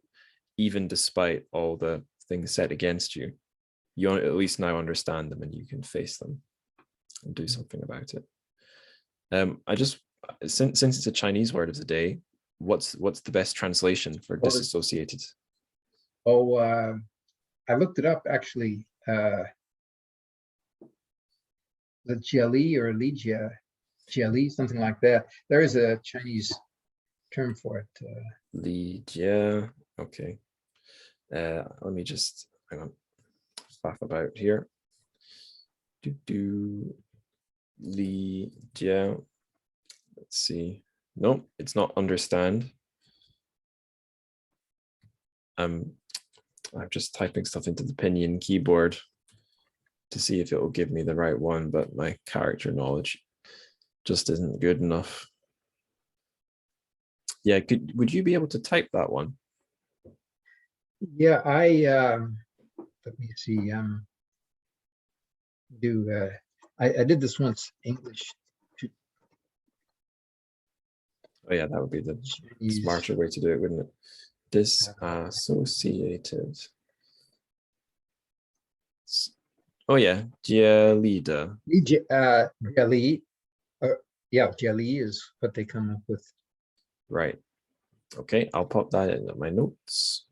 even despite all the things set against you, you at least now understand them and you can face them and do something about it. Since it's a Chinese word of the day, what's the best translation for disassociated? I looked it up actually. The jiali or li jiali, something like that. There is a Chinese term for it. Li jia. Okay. Let me just hang on. faff about here. Li Jiao. Let's see. Nope, it's not understand. I'm just typing stuff into the Pinyin keyboard to see if it will give me the right one, but my character knowledge just isn't good enough. Yeah, would you be able to type that one? Yeah, let me see. I did this once, English to Oh yeah, that would be the Chinese. smarter way to do it, wouldn't it? Disassociated. Oh yeah, Jialida. Jelly, yeah, jelly is what they come up with. Right. Okay, I'll pop that in my notes.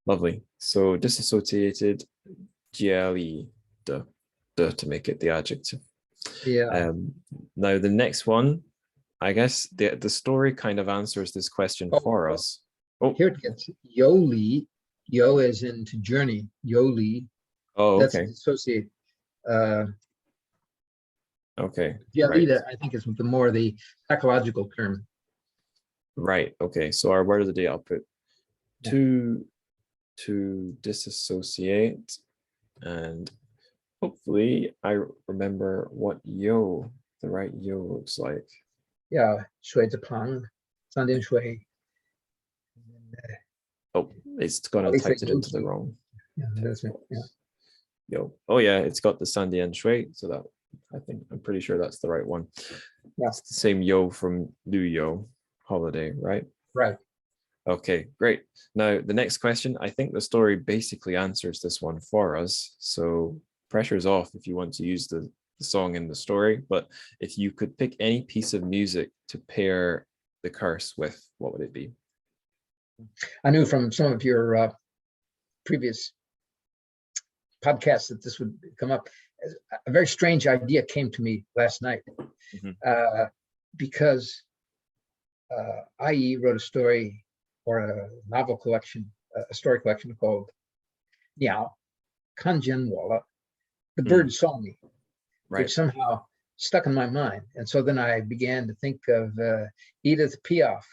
Lovely. So disassociated, Jialida, to make it the adjective. Yeah. Now the next one, I guess the story kind of answers this question for us. Oh, here it gets Yoli. Yo as in to journey. Yoli. Oh, that's okay. Associate. Okay. Jialida, right. I think is the psychological term. Right. Okay. So our word of the day, I'll put to disassociate, and hopefully I remember what yo, the right yo, looks like. Yeah, 水字旁, 三点水. Oh, it's gonna type it into the wrong. Yeah, that's it. Yeah. Yo. Oh yeah, it's got the Sandian Shui, so that I'm pretty sure that's the right one. Yeah. It's the same yo from Liu Yo holiday, right? Right. Okay, great. Now the next question, I think the story basically answers this one for us. So pressure's off if you want to use the song in the story, but if you could pick any piece of music to pair the curse with, what would it be? I knew from some of your previous podcasts that this would come up. A very strange idea came to me last night. Because IE wrote a story or a novel collection, a story collection called Liao, Kanjian Walla, The Bird Saw Me, right, which somehow stuck in my mind. And so then I began to think of Edith Piaf,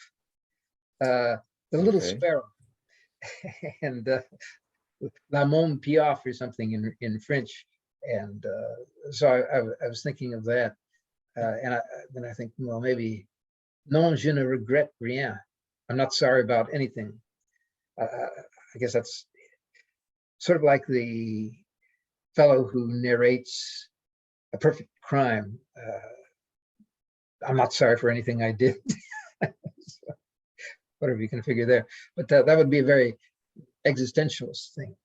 The Little Sparrow, and La Mon Piaf or something in French. And so I was thinking of that. And then I think, well, maybe non, je ne regrette rien. I'm not sorry about anything. I guess that's sort of like the fellow who narrates A Perfect Crime. I'm not sorry for anything I did. So, whatever you can figure there. But that would be a very existentialist thing.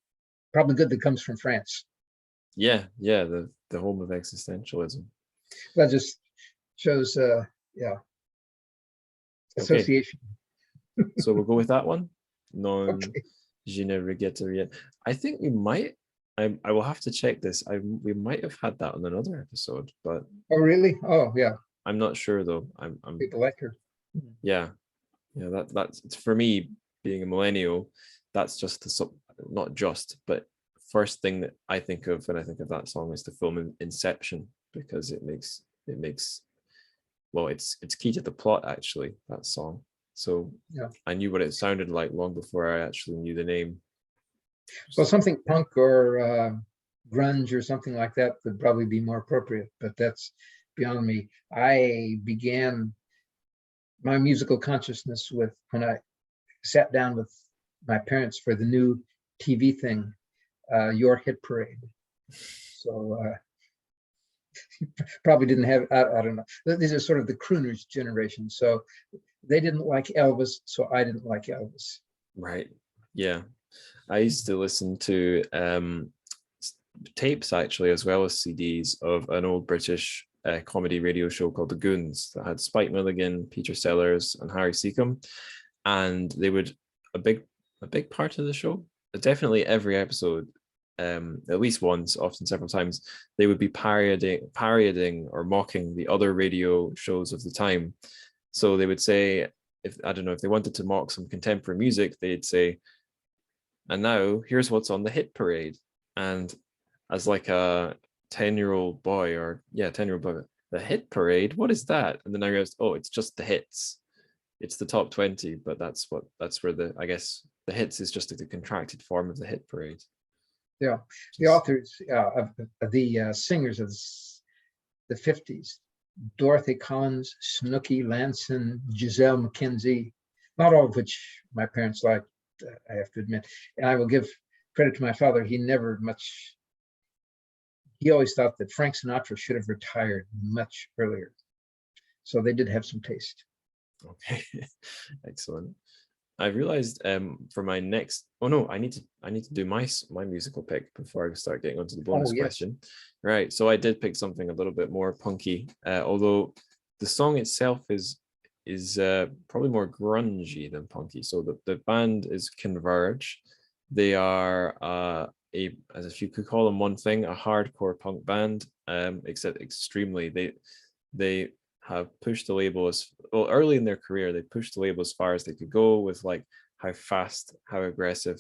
Probably good that comes from France. Yeah, the home of existentialism. That just shows, association. Okay. So we'll go with that one. Non, je ne regrette rien. I think we might. I will have to check this. We might have had that on another episode, but. Oh really? Oh yeah. I'm not sure though. I'm people like her. Yeah. That's for me, being a millennial. That's just not just, but first thing that I think of when I think of that song is the film Inception, because it makes well, it's key to the plot actually, that song. So I knew what it sounded like long before I actually knew the name. Well, something punk or grunge or something like that would probably be more appropriate, but that's beyond me. I began my musical consciousness when I sat down with my parents for the new TV thing, Your Hit Parade. So probably didn't have, I don't know. These are sort of the crooners generation. So they didn't like Elvis, so I didn't like Elvis. Right. Yeah. I used to listen to tapes actually, as well as CDs of an old British comedy radio show called The Goons that had Spike Milligan, Peter Sellers, and Harry Seacombe. And they would, a big part of the show, definitely every episode, at least once, often several times, they would be parodying or mocking the other radio shows of the time. So they would say, if they wanted to mock some contemporary music, they'd say, and now here's what's on the hit parade. And as like a 10-year-old boy, or yeah, 10-year-old boy, the hit parade, what is that? And then I realized, oh, it's just the hits. It's the top 20, but that's where the, I guess the hits is just the contracted form of the hit parade. Yeah, the authors of the singers of the 50s, Dorothy Collins, Snooky Lanson, Giselle McKenzie, not all of which my parents liked, I have to admit. And I will give credit to my father. He always thought that Frank Sinatra should have retired much earlier. So they did have some taste. Okay, excellent. I realized for my next, oh no, I need to do my musical pick before I start getting onto the bonus question. Right, so I did pick something a little bit more punky, although the song itself is probably more grungy than punky. So the band is Converge. They are as if you could call them one thing, a hardcore punk band, except extremely. They have pushed the label as well early in their career. They pushed the label as far as they could go with like how fast, how aggressive,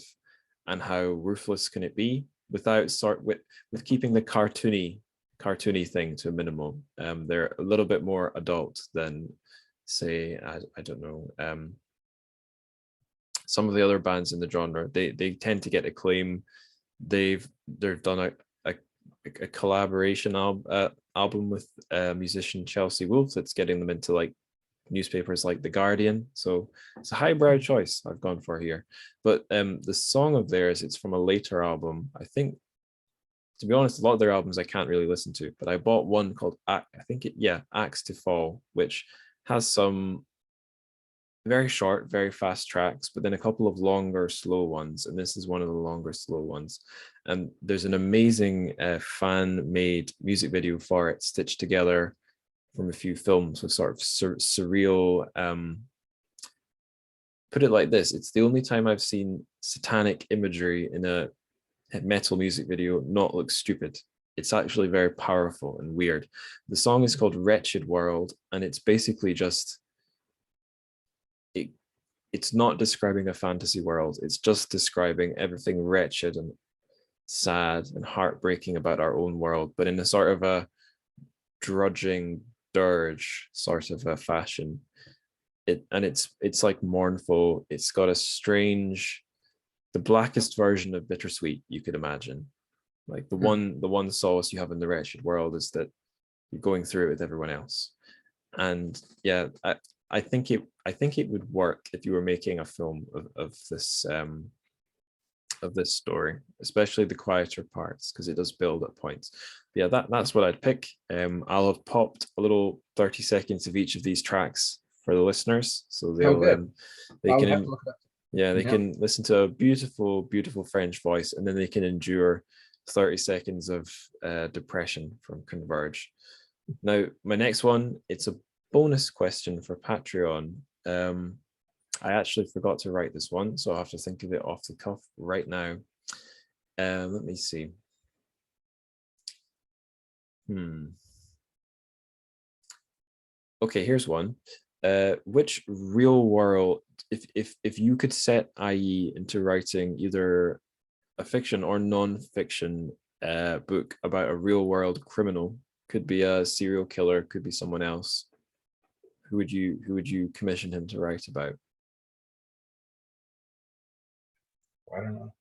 and how ruthless can it be without with keeping the cartoony thing to a minimum. They're a little bit more adult than, say, I don't know, some of the other bands in the genre. They tend to get acclaim. They've done a collaboration album with musician Chelsea Wolfe that's getting them into like newspapers like The Guardian. So it's a highbrow choice I've gone for here. But the song of theirs, it's from a later album. I think, to be honest, a lot of their albums I can't really listen to, but I bought one called Axe to Fall, which has some very short, very fast tracks, but then a couple of longer, slow ones. And this is one of the longer, slow ones. And there's an amazing fan-made music video for it, stitched together from a few films with sort of surreal. Put it like this: it's the only time I've seen satanic imagery in a metal music video not look stupid. It's actually very powerful and weird. The song is called Wretched World, and it's basically just, it's not describing a fantasy world. It's just describing everything wretched and sad and heartbreaking about our own world, but in a sort of a drudging dirge sort of a fashion. It's like mournful. It's got a strange, the blackest version of bittersweet you could imagine. Like the one solace you have in the wretched world is that you're going through it with everyone else. And yeah, I think it would work if you were making a film of this story, especially the quieter parts, because it does build at points. But yeah, that's what I'd pick. I'll have popped a little 30 seconds of each of these tracks for the listeners, so they'll they can listen to a beautiful, beautiful French voice, and then they can endure 30 seconds of depression from Converge. Now, my next one, it's a bonus question for Patreon. I actually forgot to write this one, so I'll have to think of it off the cuff right now. Let me see. Okay, here's one. Which real world, if you could set IE into writing either a fiction or non-fiction book about a real world criminal, could be a serial killer, could be someone else, who would you commission him to write about? I don't know.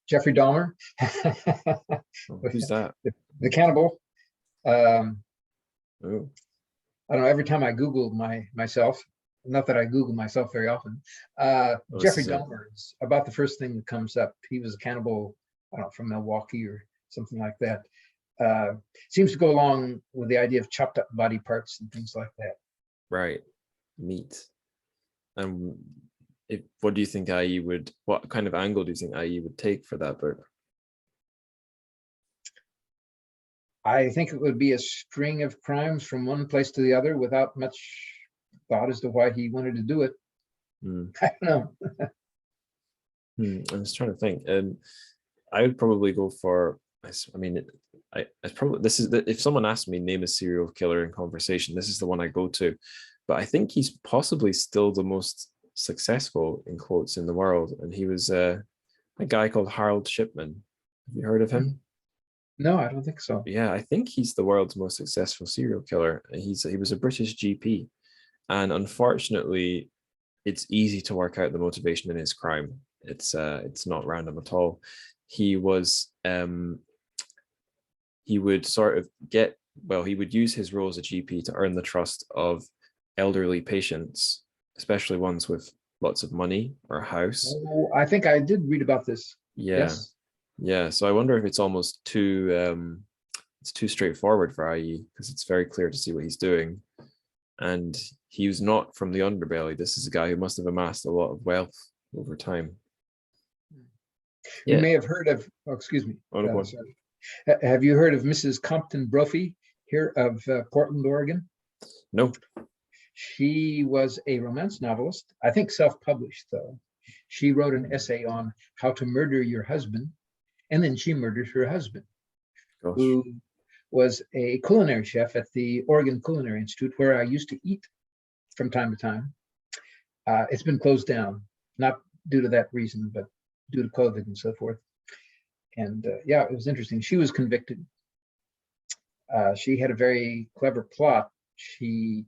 Jeffrey Dahmer. Who's that? The cannibal. Oh. I don't know. Every time I Google myself, not that I Google myself very often, Jeffrey Dahmer is about the first thing that comes up. He was a cannibal, I don't know, from Milwaukee or something like that. Seems to go along with the idea of chopped up body parts and things like that. Right, meat. And what do you think IE would? What kind of angle do you think IE would take for that book? I think it would be a string of crimes from one place to the other without much thought as to why he wanted to do it. I don't know. I was trying to think. I would probably go for. I mean, I probably, this is if someone asked me name a serial killer in conversation, this is the one I go to. But I think he's possibly still the most successful, in quotes, in the world, and he was a guy called Harold Shipman. Have you heard of him? No, I don't think so. Yeah, I think he's the world's most successful serial killer. He was a British GP, and unfortunately, it's easy to work out the motivation in his crime. It's not random at all. He was he would sort of get, well, he would use his role as a GP to earn the trust of elderly patients, especially ones with lots of money or a house. Oh, I think I did read about this. Yeah. Yes. Yeah. So I wonder if it's almost too straightforward for IE, because it's very clear to see what he's doing. And he was not from the underbelly. This is a guy who must have amassed a lot of wealth over time. You may have heard of, oh, excuse me. Oh, no, sorry. Have you heard of Mrs. Compton Brophy here of Portland, Oregon? No. She was a romance novelist, I think self-published though. She wrote an essay on how to murder your husband, and then she murdered her husband, who was a culinary chef at the Oregon Culinary Institute, where I used to eat from time to time. It's been closed down, not due to that reason, but due to COVID and so forth. And yeah, it was interesting. She was convicted. She had a very clever plot. She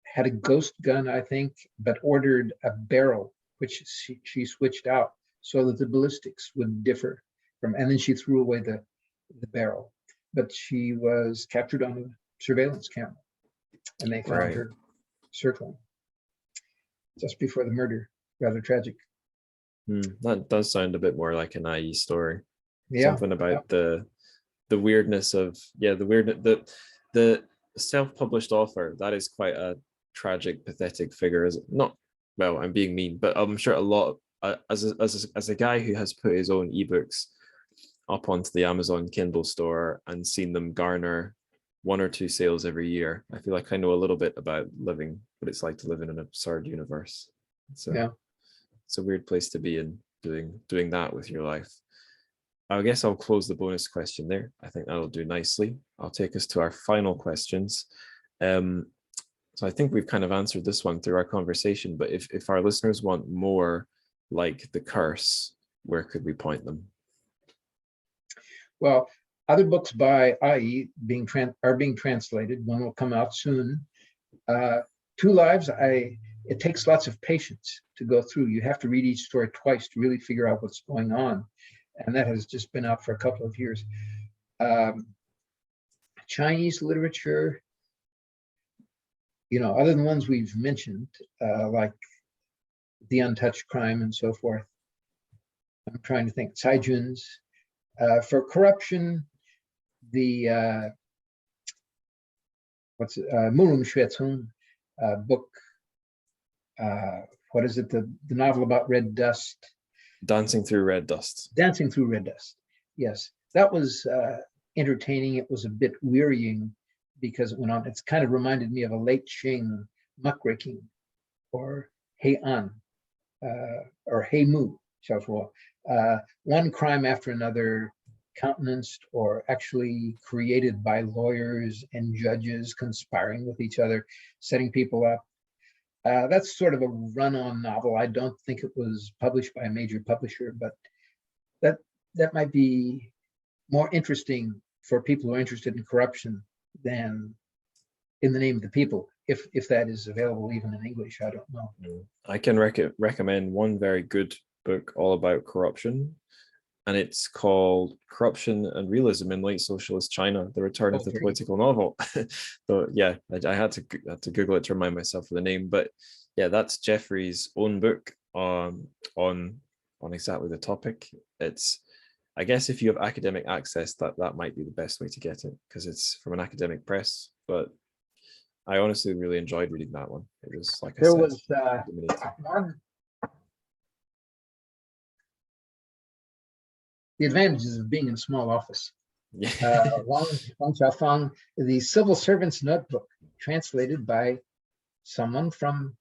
had a ghost gun, I think, but ordered a barrel, which she switched out so that the ballistics would differ from, and then she threw away the barrel. But she was captured on a surveillance camera, and they found her circling just before the murder. Rather tragic. That does sound a bit more like an IE story. Yeah. Something about the weirdness of, the self-published author. That is quite a tragic, pathetic figure. Is it not? Well, I'm being mean, but I'm sure a lot as a guy who has put his own ebooks up onto the Amazon Kindle store and seen them garner 1 or 2 sales every year. I feel like I know a little bit about living, what it's like to live in an absurd universe. So yeah, it's a weird place to be in, doing that with your life. I guess I'll close the bonus question there. I think that'll do nicely. I'll take us to our final questions. So I think we've kind of answered this one through our conversation, but if our listeners want more like The Curse, where could we point them? Well, other books by IE are being translated. One will come out soon. Two Lives, it takes lots of patience to go through. You have to read each story twice to really figure out what's going on. And that has just been out for a couple of years. Chinese literature, other than ones we've mentioned, like The Untouched Crime and so forth. I'm trying to think. Zǐjun's. For corruption, the Mung book. What is it? The novel about red dust. Dancing Through Red Dust. Dancing Through Red Dust. Yes, that was entertaining. It was a bit wearying because it went on. It's kind of reminded me of a late Qing muckraking, or Hei An, or Hei Mu, one crime after another, countenanced or actually created by lawyers and judges conspiring with each other, setting people up. That's sort of a run-on novel. I don't think it was published by a major publisher, but that might be more interesting for people who are interested in corruption than In the Name of the People, if that is available even in English. I don't know. I can recommend one very good book all about corruption, and it's called Corruption and Realism in Late Socialist China: The Return of the Political Novel. So yeah, I had to Google it to remind myself of the name, but yeah, that's Jeffrey's own book on exactly the topic. It's, I guess if you have academic access, that might be the best way to get it, because it's from an academic press. But I honestly really enjoyed reading that one. It was, like I said, there was one. The advantages of being in a small office. Wang Xiaofang, The Civil Servant's Notebook, translated by someone from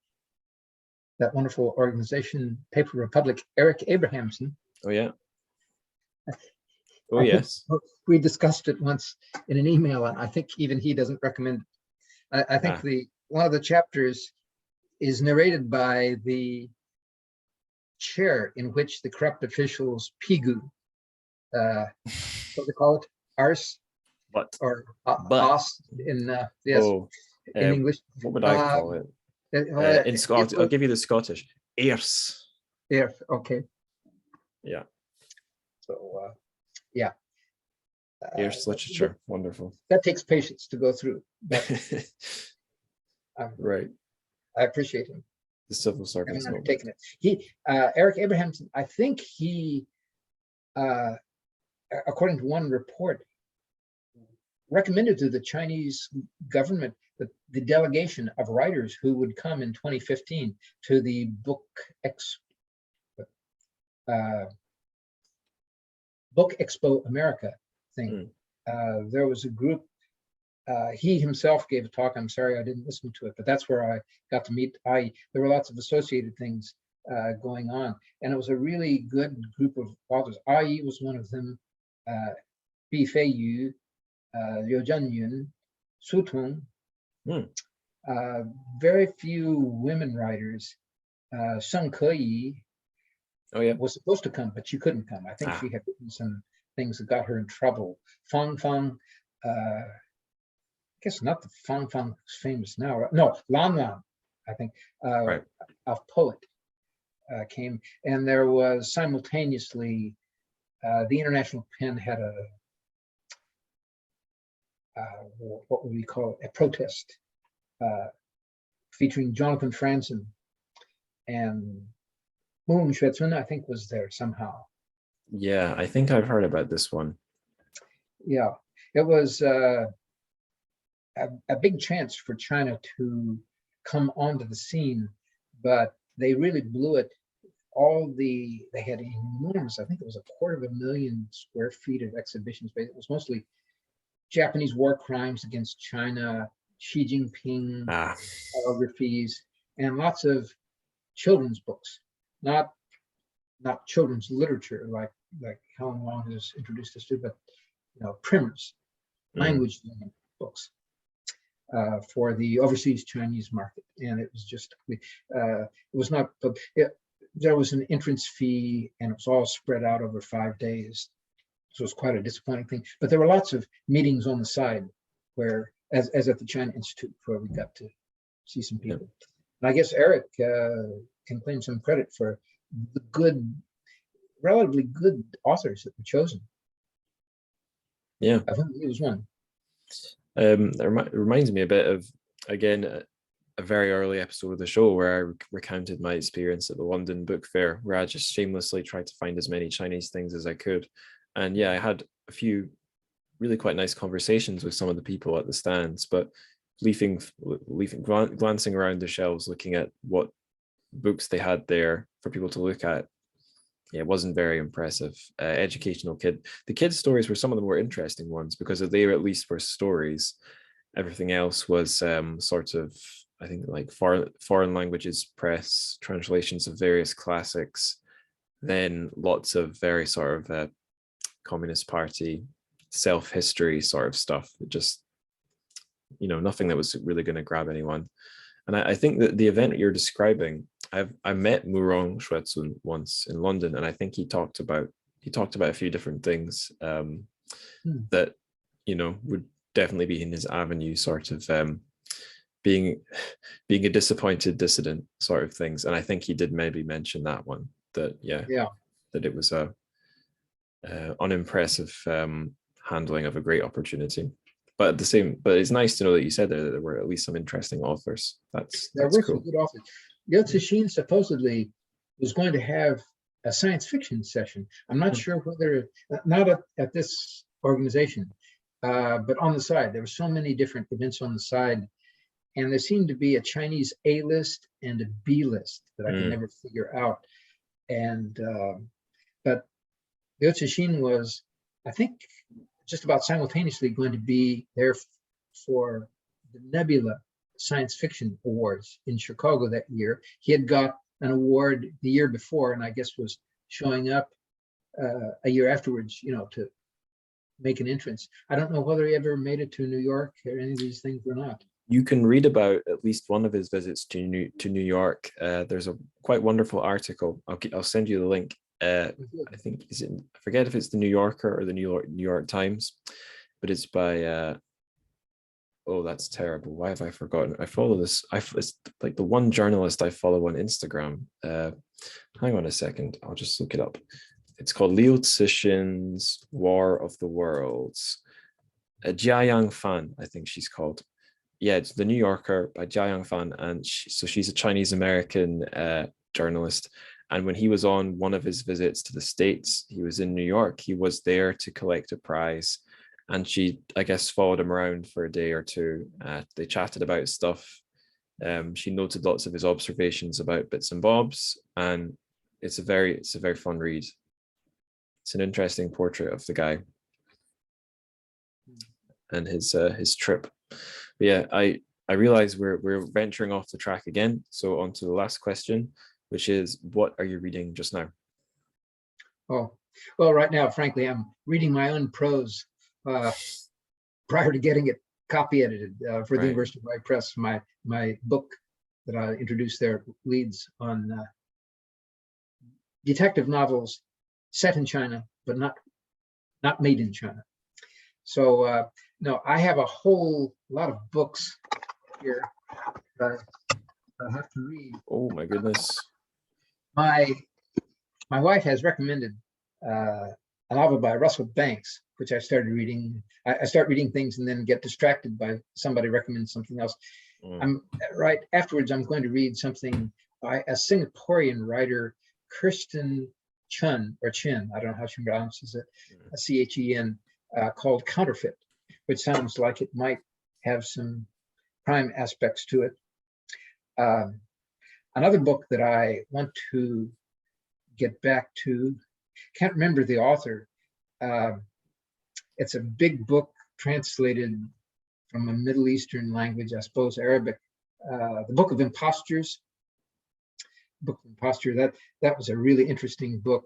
that wonderful organization, Paper Republic, Eric Abrahamson. Oh yeah. Oh yes. We discussed it once in an email, and I think even he doesn't recommend it. I think one of the chapters is narrated by the chair in which the corrupt officials Pigu what do they call it? Ars But or but os in yes, in English. what would I call it? In Scottish, I'll give you the Scottish. Ears. Yeah. Okay. Yeah. So yeah. Ears literature. Wonderful. That takes patience to go through. But right. I appreciate him. The civil service. Having undertaken it. He, Eric Abrahamson, I think he, according to one report, recommended to the Chinese government that the delegation of writers who would come in 2015 to the Book Expo America thing. There was a group. He himself gave a talk. I'm sorry I didn't listen to it, but that's where I got to meet Ai. There were lots of associated things going on, and it was a really good group of authors. Ai was one of them. Bi Feiyu, Liu Zhenyun, Su Tong. Very few women writers. Sheng Keyi was supposed to come, but she couldn't come. I think she had written some things that got her in trouble. Fang Fang, I guess not the Fang Fang who's famous now. No, Lan Lan, I think, a poet came. And there was simultaneously, the International Pen had a, what would we call it? A protest featuring Jonathan Franzen, and Mung, I think, was there somehow. Yeah, I think I've heard about this one. Yeah, it was a big chance for China to come onto the scene, but they really blew it. They had enormous, I think it was 250,000 square feet of exhibition space. It was mostly Japanese war crimes against China, Xi Jinping biographies, and lots of children's books, not children's literature like Helen Wang has introduced us to, but primers, language learning books for the overseas Chinese market. And it was just, it was not, there was an entrance fee and it was all spread out over 5 days. So it was quite a disappointing thing. But there were lots of meetings on the side where, as at the China Institute, where we got to see some people. And I guess Eric can claim some credit for the relatively good authors that were chosen. Yeah. I think he was one. It reminds me a bit of, again, a very early episode of the show where I recounted my experience at the London Book Fair, where I just shamelessly tried to find as many Chinese things as I could. And yeah, I had a few really quite nice conversations with some of the people at the stands, but glancing around the shelves, looking at what books they had there for people to look at, yeah, it wasn't very impressive. Educational the kids' stories were some of the more interesting ones because they at least were stories. Everything else was sort of, I think, like foreign languages press, translations of various classics, then lots of very sort of Communist Party self-history sort of stuff. Just, nothing that was really going to grab anyone. And I think that the event you're describing, I met Murong Shuetsun once in London, and I think he talked about a few different things that would definitely be in his avenue, sort of being a disappointed dissident sort of things. And I think he did maybe mention that one, that that it was a unimpressive handling of a great opportunity. But it's nice to know that you said that there were at least some interesting authors. That's were cool. Some good authors. Liu Cixin supposedly was going to have a science fiction session. I'm not sure whether, not at this organization, but on the side. There were so many different events on the side, and there seemed to be a Chinese A list and a B list that I could never figure out. And but Liu Cixin was, I think, just about simultaneously going to be there for the Nebula Science Fiction Awards in Chicago that year. He had got an award the year before, and I guess was showing up a year afterwards, to make an entrance. I don't know whether he ever made it to New York or any of these things or not. You can read about at least one of his visits to New York. There's a quite wonderful article. I'll send you the link I think I forget if it's the New Yorker or the New York Times, but it's by oh, that's terrible. Why have I forgotten? I follow this. It's like the one journalist I follow on Instagram. Hang on a second. I'll just look it up. It's called Liao Cixin's War of the Worlds. Jiayang Fan, I think she's called. Yeah, it's the New Yorker by Jiayang Fan, and she's a Chinese American journalist. And when he was on one of his visits to the States, he was in New York. He was there to collect a prize, and she, I guess, followed him around for a day or two. They chatted about stuff. She noted lots of his observations about bits and bobs, and it's a very fun read. It's an interesting portrait of the guy and his trip. But yeah, I realize we're venturing off the track again. So on to the last question, which is, what are you reading just now? Oh, well, right now, frankly, I'm reading my own prose prior to getting it copy edited for the University of Hawaii Press. My book that I introduced there leads on detective novels set in China, but not made in China. So no, I have a whole lot of books here that I have to read. Oh my goodness. My wife has recommended a novel by Russell Banks, which I started reading. I start reading things and then get distracted by somebody recommends something else. I'm right afterwards. I'm going to read something by a Singaporean writer, Kirsten Chin, or Chin. I don't know how she pronounces it. Chen, called Counterfeit, which sounds like it might have some crime aspects to it. Another book that I want to get back to, can't remember the author. It's a big book translated from a Middle Eastern language, I suppose Arabic. The Book of Impostures. Book of Imposture. That was a really interesting book.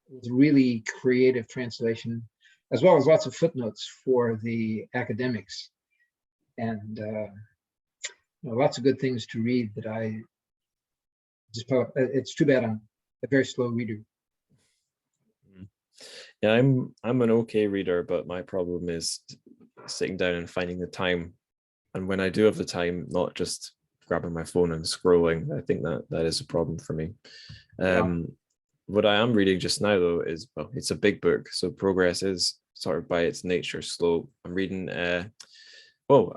It was a really creative translation, as well as lots of footnotes for the academics, and lots of good things to read that I just. It's too bad I'm a very slow reader. Yeah, I'm an okay reader, but my problem is sitting down and finding the time. And when I do have the time, not just grabbing my phone and scrolling, I think that is a problem for me. What I am reading just now, though, is, well, it's a big book, so progress is sort of by its nature slow. I'm reading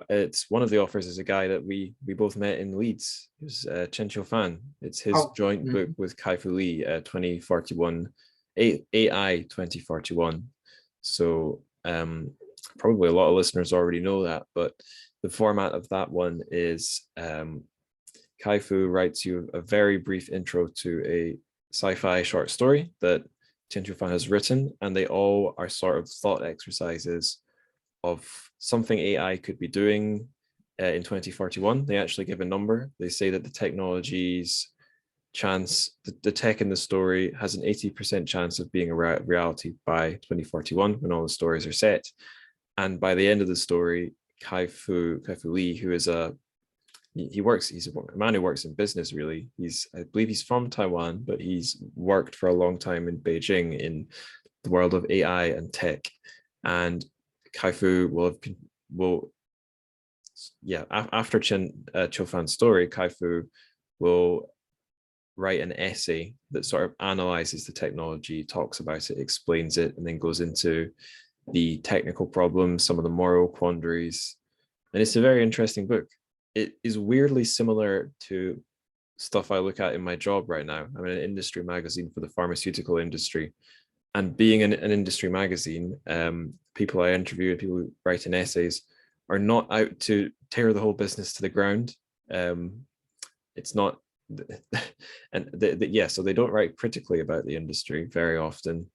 it's one of the authors is a guy that we both met in Leeds. It was Chen Qiufan. It's his joint book with Kai-Fu Lee, 2041, AI 2041. So probably a lot of listeners already know that, but the format of that one is Kai-Fu writes you a very brief intro to a sci-fi short story that Chen Qiufan has written, and they all are sort of thought exercises of something AI could be doing in 2041. They actually give a number. They say that the technology's chance, the tech in the story has an 80% chance of being a reality by 2041 when all the stories are set. And by the end of the story, Kai-Fu Lee, who is he's a man who works in business, really. I believe he's from Taiwan, but he's worked for a long time in Beijing in the world of AI and tech. And Kai-Fu after Chen Qiufan's story, Kai-Fu will write an essay that sort of analyzes the technology, talks about it, explains it, and then goes into the technical problems, some of the moral quandaries. And it's a very interesting book. It is weirdly similar to stuff I look at in my job right now. I'm in an industry magazine for the pharmaceutical industry. And being an industry magazine, people I interview, people who write in essays, are not out to tear the whole business to the ground. It's not, so they don't write critically about the industry very often,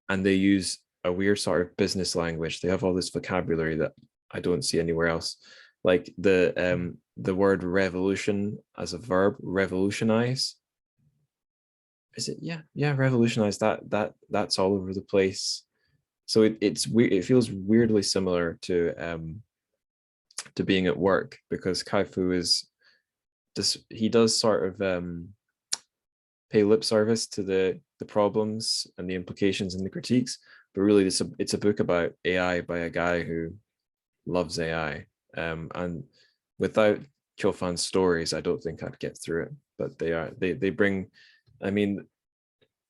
and they use a weird sort of business language. They have all this vocabulary that I don't see anywhere else, like the word revolution as a verb, revolutionize. Is it? Yeah, revolutionize. That's all over the place. So it's weird. It feels weirdly similar to being at work, because Kai-Fu he does sort of pay lip service to the the problems and the implications and the critiques, but really it's a book about AI by a guy who loves AI. And without Kyofan's stories, I don't think I'd get through it. But they bring, I mean,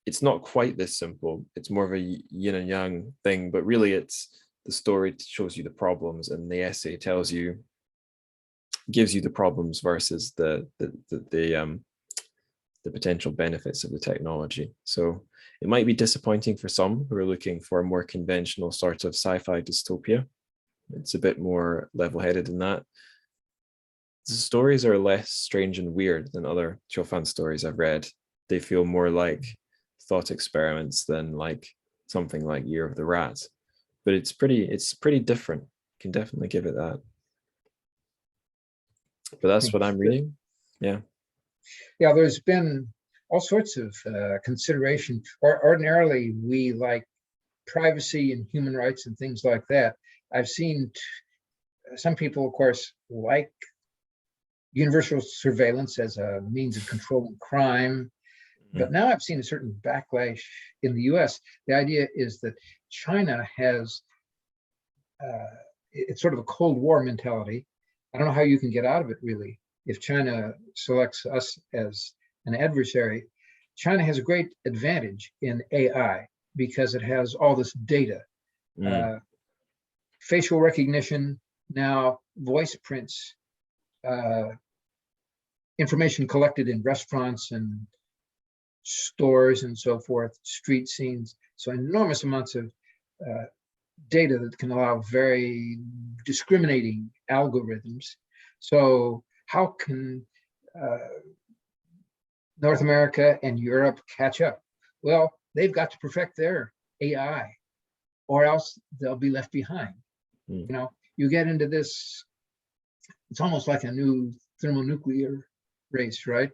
it's not quite this simple. It's more of a yin and yang thing, but really it's the story shows you the problems, and the essay gives you the problems versus the potential benefits of the technology. So it might be disappointing for some who are looking for a more conventional sort of sci-fi dystopia. It's a bit more level-headed than that. The stories are less strange and weird than other Kofan stories I've read. They feel more like thought experiments than like something like Year of the Rat. But it's pretty different. You can definitely give it that. But that's what I'm reading. Yeah. Yeah, there's been all sorts of consideration. Ordinarily, we like privacy and human rights and things like that. I've seen some people, of course, like universal surveillance as a means of controlling crime. But now I've seen a certain backlash in the US. The idea is that China has, it's sort of a Cold War mentality. I don't know how you can get out of it, really. If China selects us as an adversary, China has a great advantage in AI because it has all this data. Facial recognition, now voice prints, information collected in restaurants and stores and so forth, street scenes. So enormous amounts of data that can allow very discriminating algorithms. So how can North America and Europe catch up? Well, they've got to perfect their AI, or else they'll be left behind. You know, you get into this, it's almost like a new thermonuclear race, right?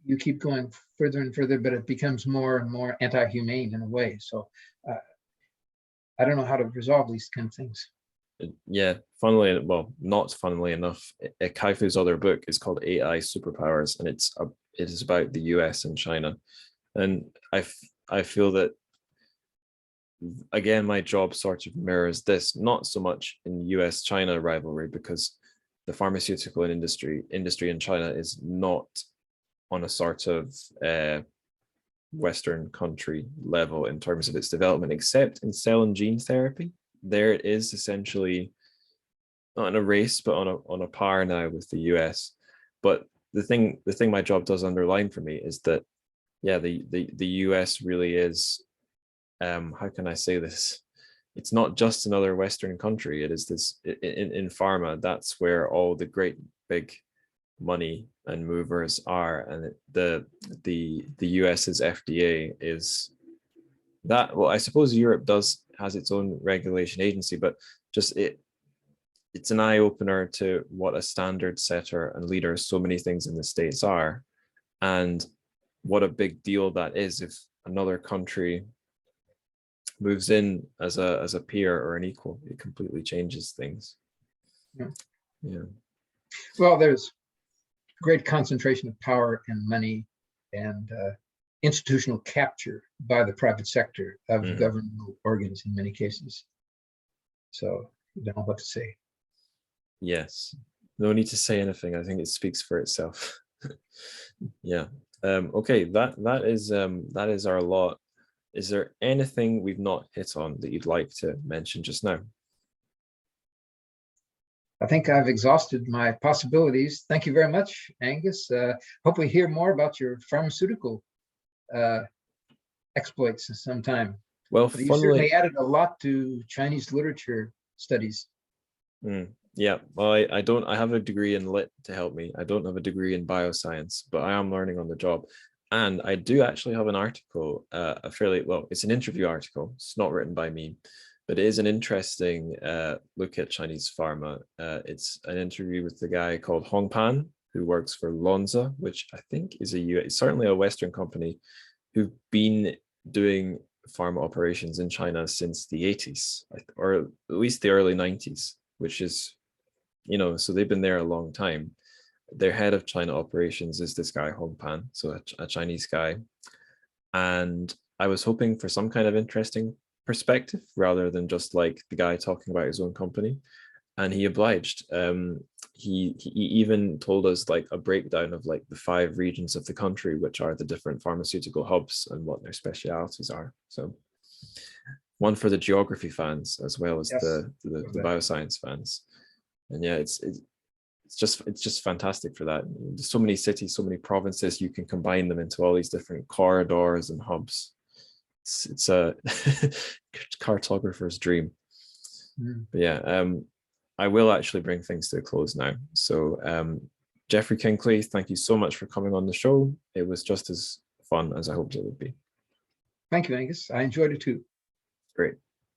You keep going further and further, but it becomes more and more anti-humane in a way. So I don't know how to resolve these kind of things. Yeah, not funnily enough, Kaifu's other book is called AI Superpowers, and it is about the US and China. And I feel that, again, my job sort of mirrors this, not so much in US-China rivalry, because the pharmaceutical industry in China is not on a sort of Western country level in terms of its development, except in cell and gene therapy. There it is essentially not in a race, but on a par now with the US. But the thing my job does underline for me is that, yeah, the US really is, how can I say this? It's not just another Western country. It is this in pharma. That's where all the great big money and movers are, and the US's FDA is that. Well, I suppose Europe has its own regulation agency, but just it's an eye opener to what a standard setter and leader so many things in the States are, and what a big deal that is if another country moves in as a peer or an equal. It completely changes things. Yeah. Well, there's great concentration of power and money and institutional capture by the private sector of governmental organs in many cases. So you don't know what to say. Yes. No need to say anything. I think it speaks for itself. Yeah. Okay. That is our lot. Is there anything we've not hit on that you'd like to mention just now? I think I've exhausted my possibilities. Thank you very much, Angus. Hope we hear more about your pharmaceutical exploits sometime. Well, but you certainly added a lot to Chinese literature studies. Yeah, well, I have a degree in lit to help me. I don't have a degree in bioscience, but I am learning on the job. And I do actually have an article, it's an interview article. It's not written by me, but it is an interesting look at Chinese pharma. It's an interview with the guy called Hong Pan, who works for Lonza, which I think is certainly a Western company, who've been doing pharma operations in China since the 80s, or at least the early 90s, which is, so they've been there a long time. Their head of China operations is this guy Hong Pan, so a Chinese guy. and I was hoping for some kind of interesting perspective rather than just like the guy talking about his own company, and he obliged. He even told us like a breakdown of like the 5 regions of the country, which are the different pharmaceutical hubs and what their specialities are. So one for the geography fans as well as the bioscience fans. And yeah, it's just fantastic for that. There's so many cities, so many provinces, you can combine them into all these different corridors and hubs. It's a cartographer's dream. But yeah, I will actually bring things to a close now. So Jeffrey Kinkley, thank you so much for coming on the show. It was just as fun as I hoped it would be. Thank you, Angus. I enjoyed it too. Great.